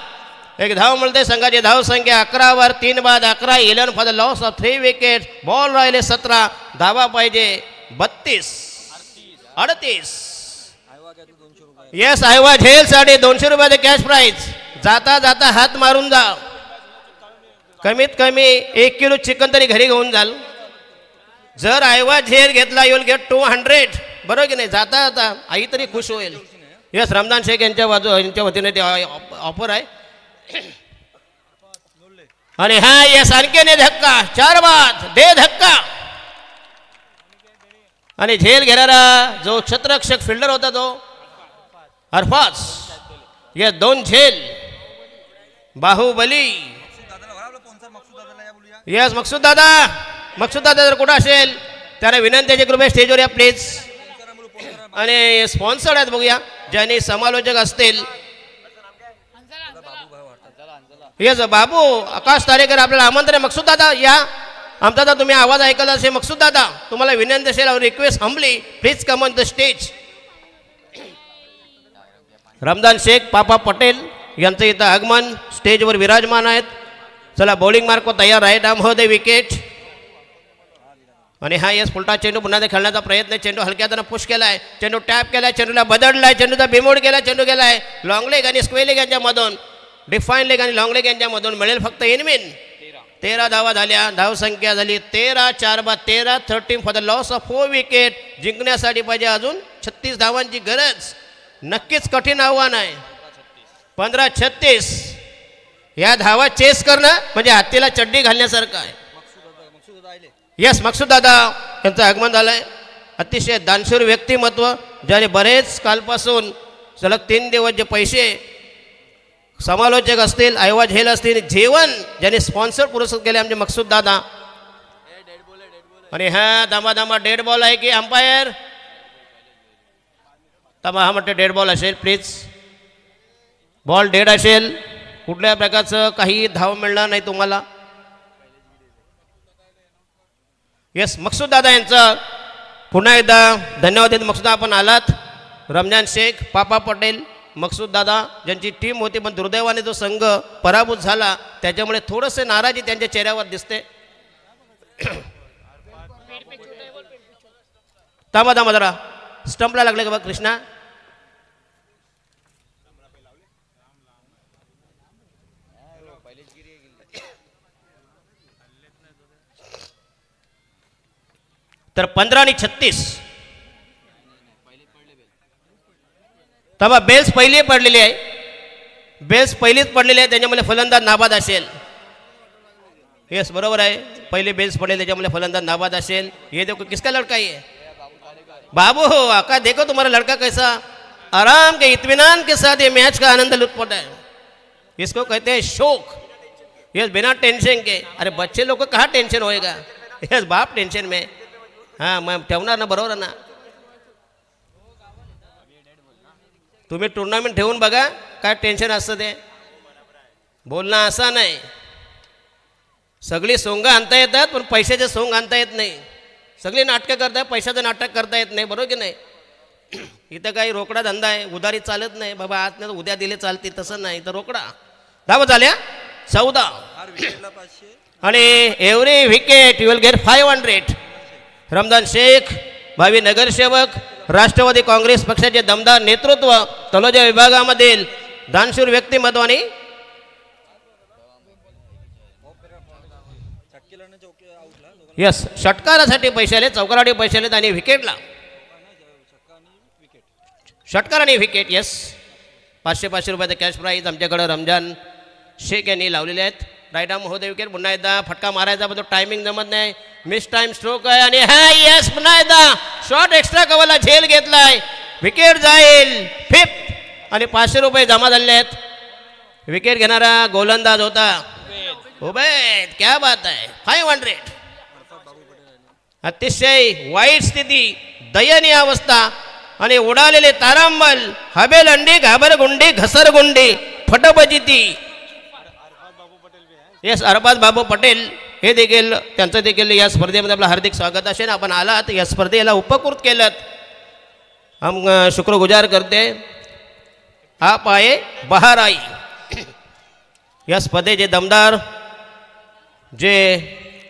1 धाव मिळते संघाची धाव संख्या 11 वर 3 बाद 11 11 for the loss of 3 wicket. Ball राहिले 17 धावा पाहिजे 32 38. येस आयवा झेल साठी 200 रुपयाचे कॅश प्राईज. जाता जाता हात मारून जा कमीत कमी 1 किलो चिकन तरी घरी घेऊन जाल. जर आयवा झेल घेतला यू विल गेट 200 बरोबर की नाही. जाता जाता आई तरी खुश होईल. यस रमजान शेख यांच्या वतीने ते ऑफर आहे. आणि हा यस आणखीन धक्का 4 बाद दे धक्का आणि झेल घेणारा जो छत्ररक्षक फिल्डर होता तो अरफाज. या 2 झेल बाहुबली. यस मकसूद दादा जर कुठं असेल त्याला विनंती आहे कृपया स्टेजवर या प्लीज. आणि स्पॉन्सर्ड आहेत बघूया ज्यांनी समालोचक असतील. यस बाबू आकाश तारेकर आपल्याला आमंत्रण आहे. मकसूद दादा या. आमचा दादा तुम्ही आवाज ऐकला असेल. मकसूद दादा तुम्हाला विनंती असेल request humbly please come on the stage. Ramzan Shaikh Papa Patel यांचं इथं आगमन स्टेजवर विराजमान आहेत. चला बॉलिंग मार्क तयार आहे. महोदय विकेट. आणि हा यस फुलटा चेंडू पुन्हा खेळण्याचा प्रयत्न. चेंडू हलक्या हाताने पुश केलाय. चेंडू टॅप केलाय. चेंडूला बदललाय. चेंडूचा बिमोड केला. चेंडू गेलाय लॉंग लेग आणि स्क्वेअर लेग यांच्यामधून. डिफाईन लेग आणि लॉंग लेग यांच्यामधून मिळेल फक्त इनमिन. 13 धावा झाल्या. धाव संख्या झाली 13. 4/13 13 for the loss of 4 wicket. जिंकण्यासाठी पाहिजे अजून 36 धावांची गरज. नक्कीच कठीण आव्हान आहे. 15-36 या धावा चेस करणं म्हणजे हातीला चड्डी घालण्यासारखं आहे. यस मकसूद दादा यांचं आगमन झालंय. अतिशय दानशूर व्यक्तिमत्व ज्याने बरेच कालपासून सलग 3 दिवस जे पैसे समालोचक असतील ऐवा झेल असतील जेवण ज्याने स्पॉन्सर पुरस्कृत केले आमचे मकसूद दादा. आणि हा दामा डेड बॉल आहे की अंपायर हा म्हणते डेड बॉल असेल प्लीज. बॉल डेड असेल. कुठल्या प्रकारचं काही धाव मिळणार नाही तुम्हाला. यस मकसूद दादा यांचा पुन्हा एकदा धन्यवाद देत. मकसूद आपण आलात. रमजान शेख पापा पटेल मकसूद दादा ज्यांची टीम होती पण दुर्दैवाने जो संघ पराभूत झाला त्याच्यामुळे थोडंसं नाराजी त्यांच्या चेहऱ्यावर दिसते. थांबा जरा स्टंपला लागले का बघ कृष्णा. तर 15-36 तबा बेल्स पहिली पडलेली आहे. बेल्स पहिलीच पडलेली आहे त्याच्यामुळे फलंदाज नाबाद असेल. येस बरोबर आहे. पहिले बेल्स पडले त्याच्यामुळे फलंदाज नाबाद असेल. ये देखो किसका लड़का ये बाबू हो आका देखो तुम्हारा लड़का कैसा आराम के इत्मीनान के साथ ये मैच का आनंद लुत्फ उठा है. इसको कहते हैं शौक. यस बिना टेंशन के. अरे बच्चे लोग को कहाँ टेंशन होएगा. यस बाप टेंशन में. हां मग ठेवणार ना बरोबर ना. तुम्ही टुर्नामेंट ठेवून बघा काय टेन्शन असतं ते. बोलणं असं नाही. सगळी सोंग आणता येतात पण पैशाचे सोंग आणता येत नाही. सगळी नाटकं करतात पैशाचं नाटक करता येत नाही. बरोबर की नाही. इथं काही रोकडा धंदा आहे. उधारी चालत नाही बाबा. आज नाही उद्या दिले चालते तसं नाही. तर रोकडा. धावा झाल्या 14. आणि every wicket you will get 500. Ramzan Shaikh भावी नगरसेवक राष्ट्रवादी काँग्रेस पक्षाचे दमदार नेतृत्व तलोजा विभागामधील दानशूर व्यक्तिमत्वाने यस षटकारासाठी पैसे आले. चौकारासाठी पैसे आलेत आणि विकेटला षटकार आणि विकेट. यस 500 रुपयाचा कॅश प्राईज आमच्याकडं रमजान शेख यांनी लावलेले आहेत. राईट आर्म महोदय विकेट. पुन्हा एकदा फटका मारायचा पण तो टायमिंग जमत नाही. मिस टाइम स्ट्रोक आहे. आणि हा यस पुन्हा एकदा शॉर्ट एक्स्ट्रा कव्हरला झेल घेतलाय. विकेट जाईल 5th. आणि 500 रुपये जमा झाले आहेत. विकेट घेणारा गोलंदाज होता उबैद. क्या बात आहे. 500. अतिशय वाईट स्थिती दयनीय अवस्था आणि उडालेले तारांबल हबेलंडी घाबरगुंडी घसरगुंडी फटबजिती. यस अरबाज बाबू पटेल हे देखील त्यांचं देखील या स्पर्धेमध्ये आपलं हार्दिक स्वागत असेल. आपण आलात या स्पर्धेला उपकृत केलं हम शुक्रगुजार करते. आप आए बाहर आई. या स्पर्धेचे दमदार जे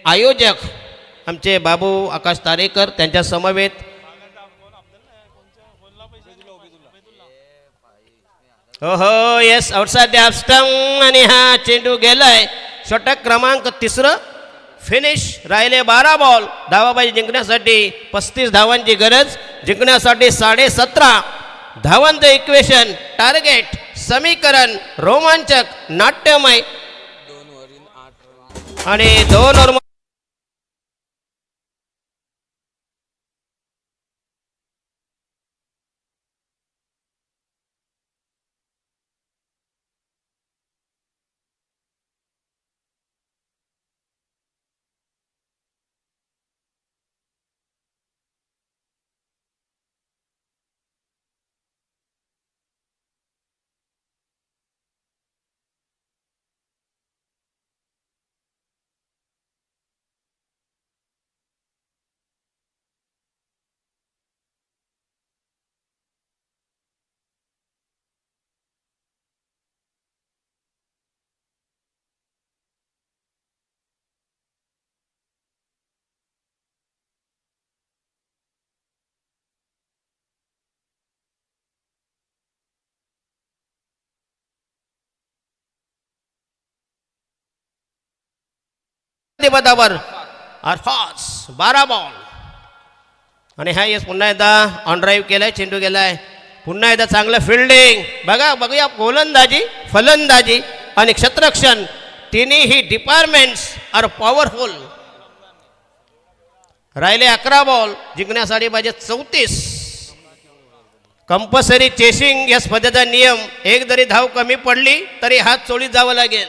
आयोजक आमचे बाबू आकाश तारेकर त्यांच्या समवेत हो yes outside the off stump. आणि हा चेंडू गेलाय. षटक क्रमांक 3 फिनिश. राहिले 12 बॉल. धावाबाजी जिंकण्यासाठी 35 धावांची गरज. जिंकण्यासाठी 17.5 धावांचं इक्वेशन टार्गेट समीकरण रोमांचक नाट्यमय आणि 2 ओव्हर पदावर अरफास 12 बॉल आणि हा यस पुन्हा एकदा ऑन ड्राईव्ह केलाय, चेंडू गेलाय, पुन्हा एकदा चांगलं फिल्डिंग. बघूया गोलंदाजी, फलंदाजी आणि क्षेत्ररक्षण तिन्ही डिपार्टमेंट्स आर पॉवरफुल. राहिले 11 बॉल, जिंकण्यासाठी पाहिजे 34. कंपल्सरी चेसिंग या स्पर्धेचा नियम, एक जरी धाव कमी पडली तरी हात चोळीत जावं लागेल.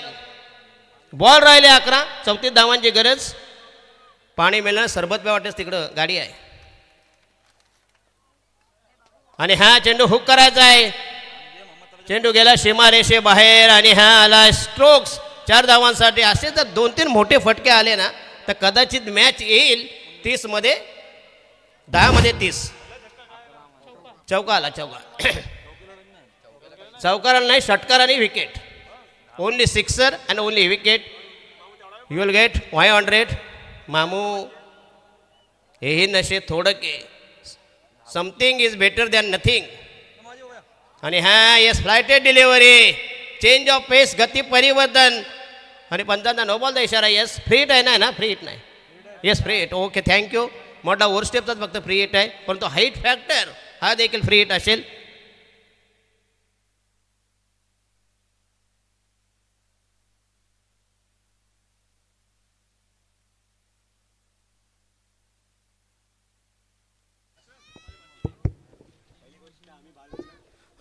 बॉल राहिले 11, 34 धावांची गरज. पाणी मिळणार, सरबत प्या वाटेस तिकडं गाडी आहे. आणि हा चेंडू हुक करायचा आहे, चेंडू गेला सीमारेषे बाहेर आणि हा आला स्ट्रोक्स 4 धावांसाठी. असे जर 2-3 मोठे फटके आले ना तर कदाचित मॅच येईल 30 मध्ये, 10 मध्ये 30. चौका आला, चौकार नाही, षटकार आणि wicket. Only sixer and only wicket. You will get 500. मामू हेही नशे थोडं के, something is better than nothing. आणि हा yes flighted delivery, change of pace, गती परिवर्तन. आणि पंचांचा नो बॉलचा इशारा. येस फ्री हिट आहे ना, फ्री हिट नाही, yes free hit. Okay, thank you. मोठा ओव्हर स्टेपचाच फक्त फ्री हिट आहे, परंतु हाईट फॅक्टर हा देखील फ्री हिट असेल.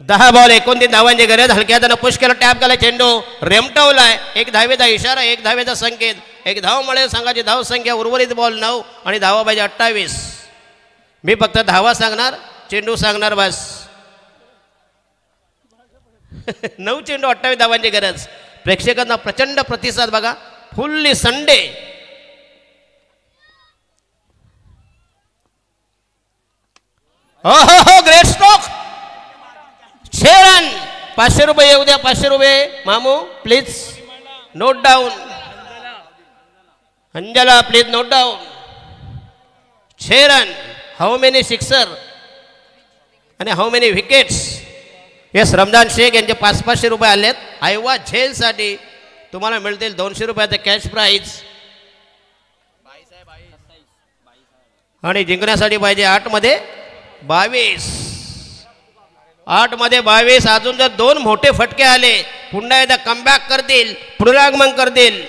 दहा बॉल 29 धावांची गरज. हलक्या हातानं पुश केलं, टॅप केला, चेंडू रेमटवलाय. 1 धावेचा इशारा, 1 धावेचा संकेत. 1 धाव मिळेल, संघाची धाव संख्या उर्वरित बॉल 9 आणि धावा पाहिजे 28. मी फक्त धावा सांगणार, चेंडू सांगणार बस. 9 चेंडू 28 धावांची गरज. प्रेक्षकांना प्रचंड प्रतिसाद बघा. Fully Sunday. हो ग्रेट स्ट्रोक. 6 रन. 500 रुपये येऊ द्या, 500 रुपये. मामू प्लीज नोट डाऊन. अंजला please note down. 6 run. How many sixer आणि how many wickets. Yes, Ramzan Shaikh यांचे 500 रुपये आलेत. आयवा झेलसाठी तुम्हाला मिळतील 200 रुपयाचं कॅश प्राईज. आणि जिंकण्यासाठी पाहिजे 8 मध्ये 22. 8 मध्ये 22. अजून जर 2 मोठे फटके आले, पुन्हा एकदा कमबॅक करतील, पुनरागमन करतील.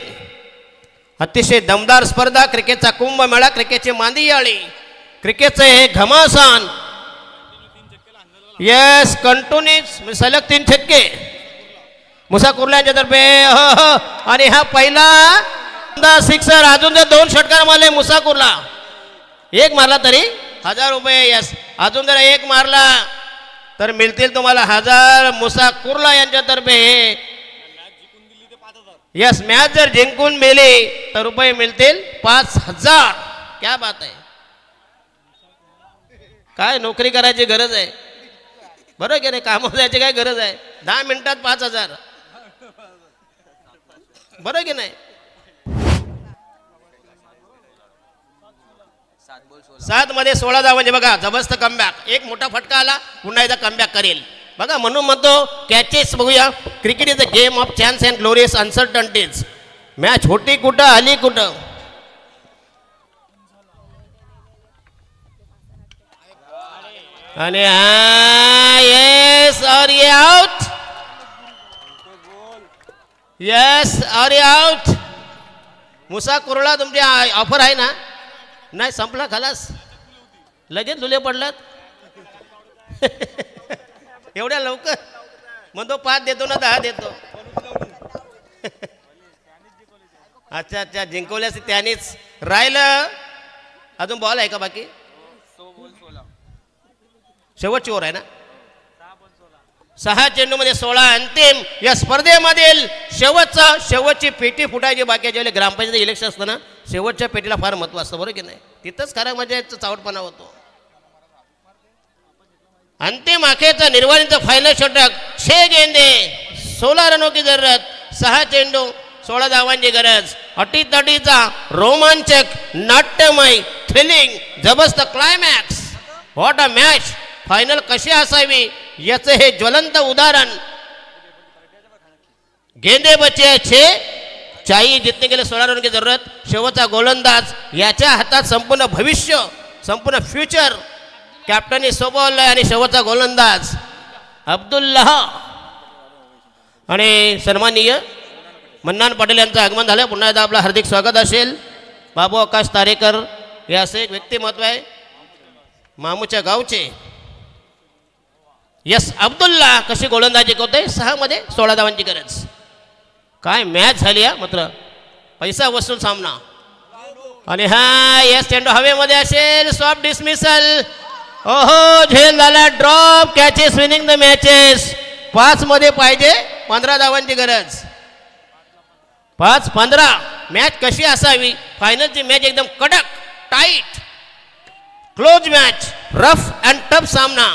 अतिशय दमदार स्पर्धा. क्रिकेटचा कुंभमेळा, क्रिकेटची मांदियाळी, क्रिकेटचं हे घमासान. येस, कंटिन्यूस सलग 3 छक्के मुसा कुर्ल्यांच्या तर्फे. आणि हा पहिला सिक्सर. अजून जर 2 षटकार मारले मुसा कुर्ला, 1 मारला तरी 1000 रुपये. येस, अजून जर 1 मारला तर मिळतील तुम्हाला 1000 मुसा कुर्ला यांच्यातर्फे. यस, मॅच जर जिंकून मिळली तर रुपये मिळतील 5000. क्या बात आहे. काय नोकरी करायची गरज आहे, बरोबर की नाही? कामावर जायची काय गरज आहे? 10 मिनिटात 5000, बरोबर की नाही? 7 मध्ये 16 धावा म्हणजे बघा, जबरदस्त कमबॅक. 1 मोठा फटका आला, पुन्हा एकदा कमबॅक करेल बघा. म्हणून म्हणतो कॅचेस बघूया. Cricket is a game of chance and glorious uncertainties. Match होती कुठं, आली कुठं. आणि येस और ये आउट. येस और ये आउट. मुसा कुर्ला तुमची ऑफर आहे ना? नाही, संपला, खलास. लगेच लुले पडलात. एवढ्या लवकर म्हणतो 5 देतो ना 10 देतो. अच्छा अच्छा, जिंकवल्यास त्यानेच. राहिलं अजून बॉल आहे का बाकी? शेवटची ओव्हर आहे ना? 6 चेंडूमध्ये 16. अंतिम या स्पर्धेमधील शेवटची पेटी फुटायची बाकी आहे. ज्यावेळेला ग्रामपंचायत इलेक्शन असतं ना, शेवटच्या पेटीला फार महत्व असतं, बरोबर की नाही? तिथंच खरा मजा चावटपणा होतो. अंतिम आखेरचा निर्वाणीचा फायनल षटक. 6 गेंदे 16 रनों की जरूरत. 6 चेंडू 16 धावांची गरज. अटीतटीचा रोमांचक, नाट्यमय, थ्रिलिंग, जबरदस्त climax. What a match. Final कशी असावी याचं हे ज्वलंत उदाहरण. गेंदे बचे 6, चाहिए जितने के लिए 16 रन की जरूरत. शेवटचा गोलंदाज याच्या हातात संपूर्ण भविष्य, संपूर्ण फ्युचर. कॅप्टनी सोबवलं आणि शेवटचा गोलंदाज अब्दुल्लाह आणि सन्माननीय मन्नान पटेल यांचं आगमन झालं. पुन्हा एकदा आपलं हार्दिक स्वागत असेल. बाबू आकाश तारेकर हे असं एक व्यक्तिमत्व आहे मामूच्या गावचे. यस अब्दुल्ला कशी गोलंदाजी करतोय. 6 मध्ये 16 धावांची गरज. काय मॅच झाली हा. मात्र पैसा वसूल सामना. आणि हा यस चेंडू हवेमध्ये असेल. Soft dismissal. ओहो झेल झाला. Drop catches winning the matches. 5 मध्ये पाहिजे 15 धावांची गरज. 5-15 मॅच कशी असावी. फायनलची मॅच एकदम कडक tight close match. Rough and tough सामना.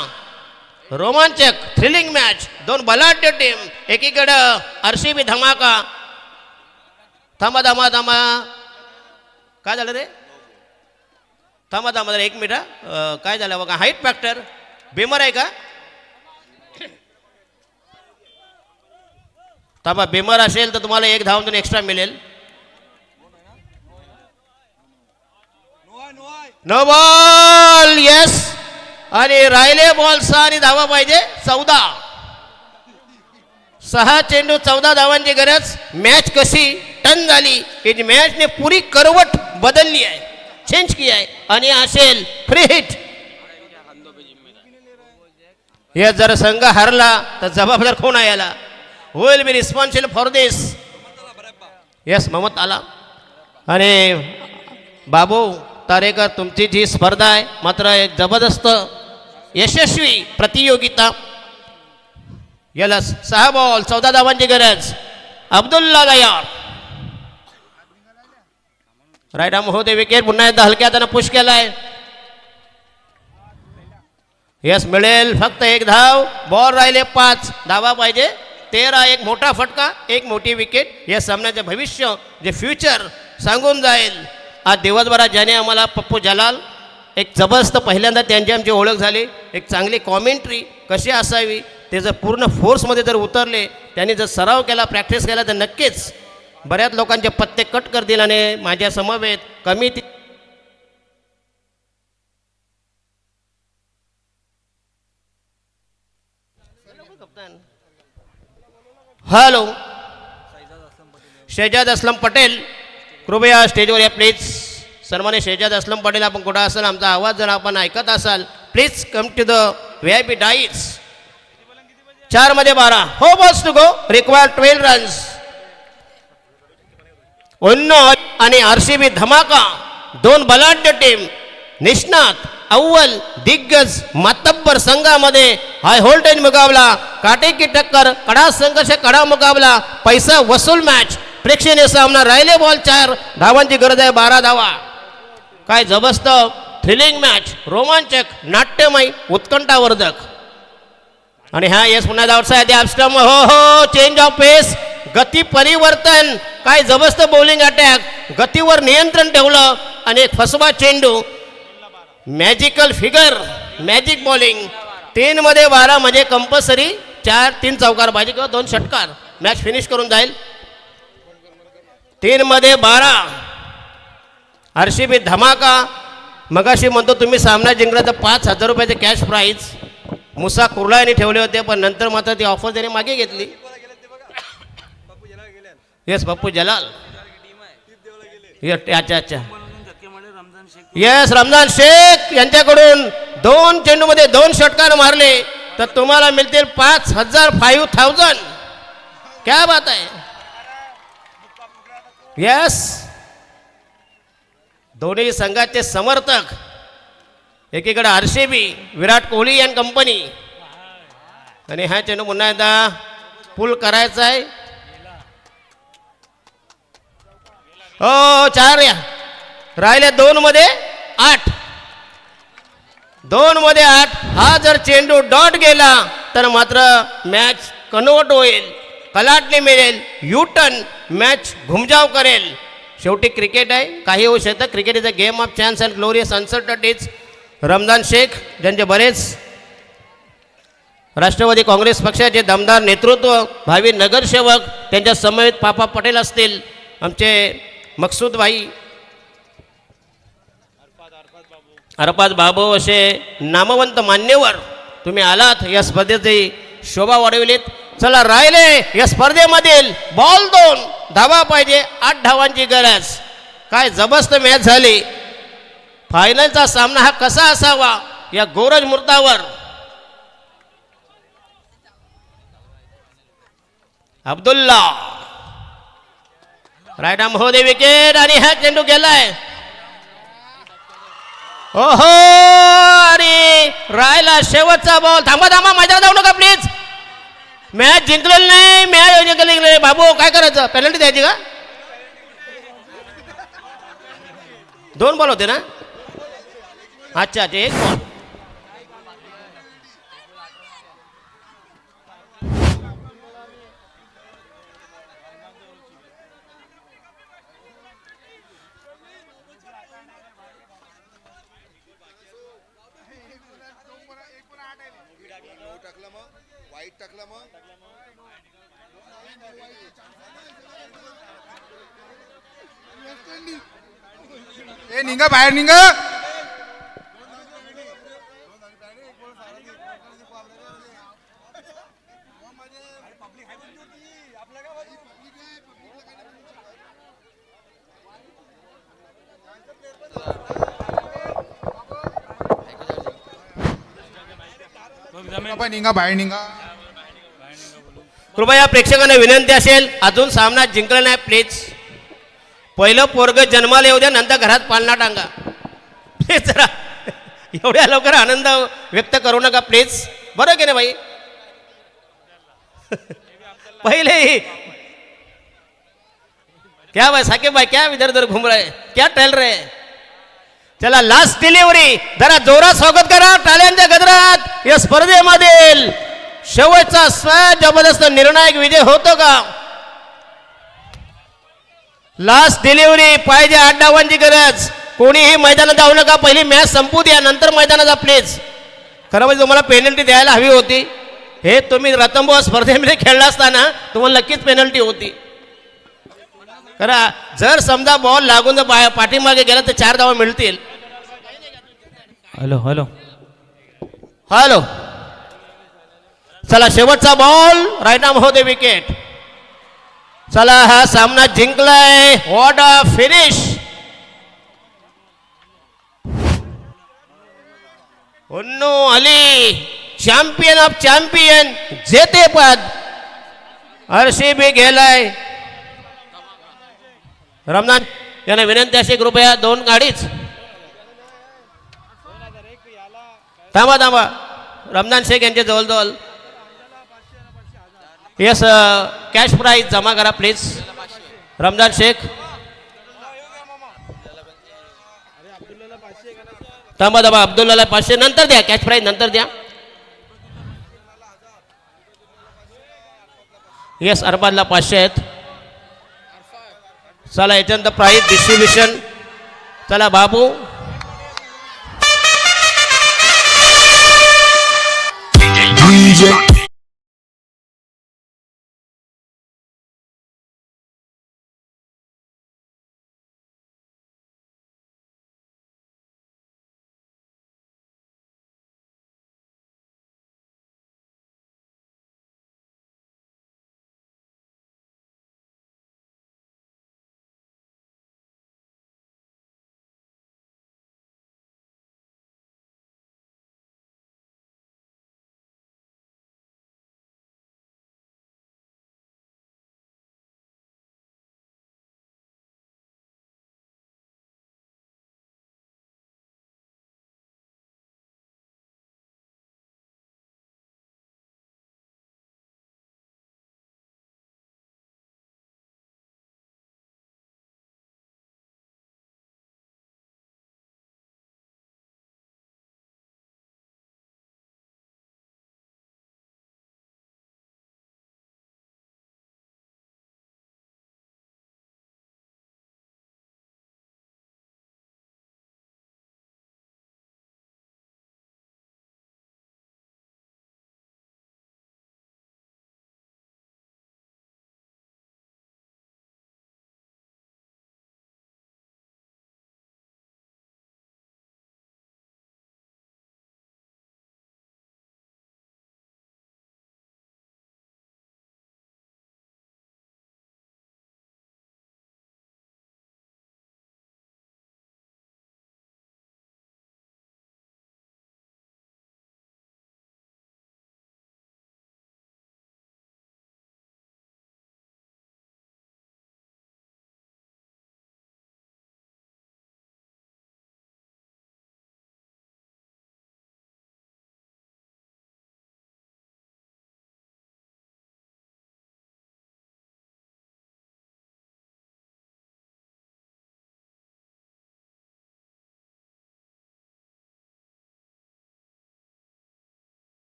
रोमांचक थ्रिलिंग मॅच. 2 बलाढ्य टीम. एकीकडं आरसीबी धमाका. थांबा थांबा थांबा. काय झालं रे. थांबा थांबा जरा 1 मिनिट. काय झालं बघा. हाईट फॅक्टर बेमर आहे का. थांबा बेमर असेल तर तुम्हाला 1 धावांतून एक्स्ट्रा मिळेल. No ball. येस आणि राहिले बॉल 6 आणि धावा पाहिजे 14. 6 चेंडू 14 धावांची गरज. मॅच कशी टर्न झाली. ही मॅचने पुरी करवट बदलली आहे. चेंज की आहे आणि असेल फ्री हिट. हे जर संघ हरला तर जबाबदार कोण आहे याला. Will be responsible for this. Yes Mohammed आला आणि बाबू तारेकर तुमची जी स्पर्धा आहे मात्र एक जबरदस्त यशस्वी प्रतियोगिता. याला 6 बॉल 14 धावांची गरज. अब्दुल्ला तयार. राईट आर्म होते विकेट. पुन्हा एकदा हलक्या हाताने पुश केलाय. यस मिळेल फक्त 1 धाव. बॉल राहिले 5 धावा पाहिजे 13. एक मोठा फटका 1 मोठी विकेट. या सामन्याचे भविष्य जे फ्युचर सांगून जाईल. आज दिवसभरात ज्याने आम्हाला पप्पू जलाल एक जबरदस्त पहिल्यांदा त्यांची आमची ओळख झाली. एक चांगली कॉमेंट्री कशी असावी ते जर पूर्ण फोर्समध्ये जर उतरले त्यांनी जर सराव केला प्रॅक्टिस केला तर नक्कीच बऱ्याच लोकांचे पत्ते कट करतील. आणि माझ्या समवेत कमी हॅलो शेजाद असलम पटेल कृपया स्टेजवर या प्लीज. सन्मान्य शेजाद असलम पटेल आपण कुठं असाल आमचा आवाज जर आपण ऐकत असाल please come to the VIP dais. 4 मध्ये 12. हो balls to go. Require 12 runs. आणि आरसीबी धमाका. 2 बलाढ्य टीम. निष्णात अव्वल दिग्गज मातब्बर संघामध्ये हाय व्होल्टेज मुकाबला. काटेकी टक्कर. कडा संघर्ष कडा मुकाबला. पैसा वसूल मॅच. प्रेक्षणीय सामना. राहिले बॉल 4 धावांची गरज आहे 12 धावा. काय जबरदस्त थ्रिलिंग मॅच. रोमांचक नाट्यमय उत्कंठावर्धक. आणि हा येस पुन्हा धावसाय अपस्टम. हो हो चेंज ऑफ पेस. गती परिवर्तन. काय जबरदस्त बॉलिंग अटॅक. गतीवर नियंत्रण ठेवलं आणि एक फसवा चेंडू. Magical figure. Magic bowling. 3 मध्ये 12 म्हणजे कंपल्सरी 4-3 चौकार पाहिजे किंवा 2 षटकार. मॅच फिनिश करून जाईल. 3 मध्ये 12. आरसीबी धमाका. मगाशी म्हणतो तुम्ही सामना जिंकला तर 5,000 रुपयाचे कॅश प्राईज मुसा कुर्ला यांनी ठेवले होते पण नंतर मात्र ती ऑफर त्याने मागे घेतली. येस पप्पू जलाल. अच्छा अच्छा. येस रमजान शेख यांच्याकडून 2 चेंडूमध्ये 2 षटकार मारले तर तुम्हाला मिळतील 5,000. क्या बात आहे. यस दोन्ही संघाचे समर्थक. एकीकडे RCB Virat Kohli and company आणि हा चेंडू पुन्हा एकदा पुल करायचा आहे. हो 4 या राहिले. 2 मध्ये 8. 2 मध्ये 8. हा जर चेंडू डॉट गेला तर मात्र मॅच कन्वर्ट होईल. कलाटणी मिळेल. युटर्न मॅच घुमजाव करेल. शेवटी क्रिकेट आहे. काही होऊ शकतं. Cricket is a game of chance and glorious uncertainties. Ramzan Shaikh ज्यांचे बरेच राष्ट्रवादी काँग्रेस पक्षाचे दमदार नेतृत्व भावी नगरसेवक त्यांच्या समवेत पापा पटेल असतील आमचे मकसूद भाई, अरफात बाबू असे नामवंत मान्यवर तुम्ही आलात, या स्पर्धेची शोभा वाढविलीत. चला राहिले या स्पर्धेमधील बॉल 2 धावा पाहिजे, 8 धावांची गरज. काय जबरदस्त मॅच झाली. फायनलचा सामना हा कसा असावा या गोरज मुहूर्तावर. अब्दुल्ला राईट आर्म होते विकेट आणि हा चेंडू गेलाय. ओहो, आणि राहिला शेवटचा बॉल. थांबा थांबा, मैदानात जाऊ नका प्लीज. मॅच जिंकलेली नाही, मॅच जिंकलेली नाही. बाबू काय करायचं, पेनल्टी द्यायची का? 2 बॉल होते ना? अच्छा, ते 1 बॉल. ए निघा बाहेर निघा. निघा बाहेर निघा. कृपया प्रेक्षकांना विनंती असेल, अजून सामना जिंकला नाही प्लीज. पहिलं पोरग जन्माला येऊ द्या, नंतर घरात पालना टांगा प्लीज. जरा एवढ्या लवकर आनंद व्यक्त करू नका प्लीज. बरं की नाही भाई? पहिले ही क्या भाई साकिब भाई, क्या इधर उधर घूम रहे, क्या टहल रहे. चला लास्ट डिलिव्हरी, जरा जोरात स्वागत करा टाळ्यांच्या गजरात. या स्पर्धेमधील शेवटचा जबरदस्त निर्णायक विजय होतो का? लास्ट डिलिव्हरी पाहिजे, 8 धावांची गरज. कोणीही मैदानात जाऊ नका, पहिली मॅच संपू द्या, नंतर मैदानात जा प्लीज. खरं म्हणजे तुम्हाला पेनल्टी द्यायला हवी होती. हे तुम्ही रतनबुवा स्पर्धेमध्ये खेळला असताना तुम्हाला नक्कीच पेनल्टी होती. खरा जर समजा बॉल लागून जर पाठीमागे गेला तर 4 धावा मिळतील. हॅलो हॅलो हॅलो, चला शेवटचा बॉल, राईट आर्म होते विकेट. चला हा सामना जिंकलाय. What a finish. उन्नू अली चॅम्पियन ऑफ चॅम्पियन, जेतेपद RCB गेलाय. रमजान यांना विनंती अशी, कृपया 2 गाडीच. थांबा थांबा, रमजान शेख यांचे जवळजवळ यस कॅश प्राईज जमा करा प्लीज. रमजान शेख, थांबा थांबा, अब्दुल्लाला 500 नंतर द्या, कॅश प्राईज नंतर द्या. येस, अरबाजला 500 आहेत. चला याच्यानंतर प्राईज डिस्ट्रीब्युशन. चला बाबू, DJ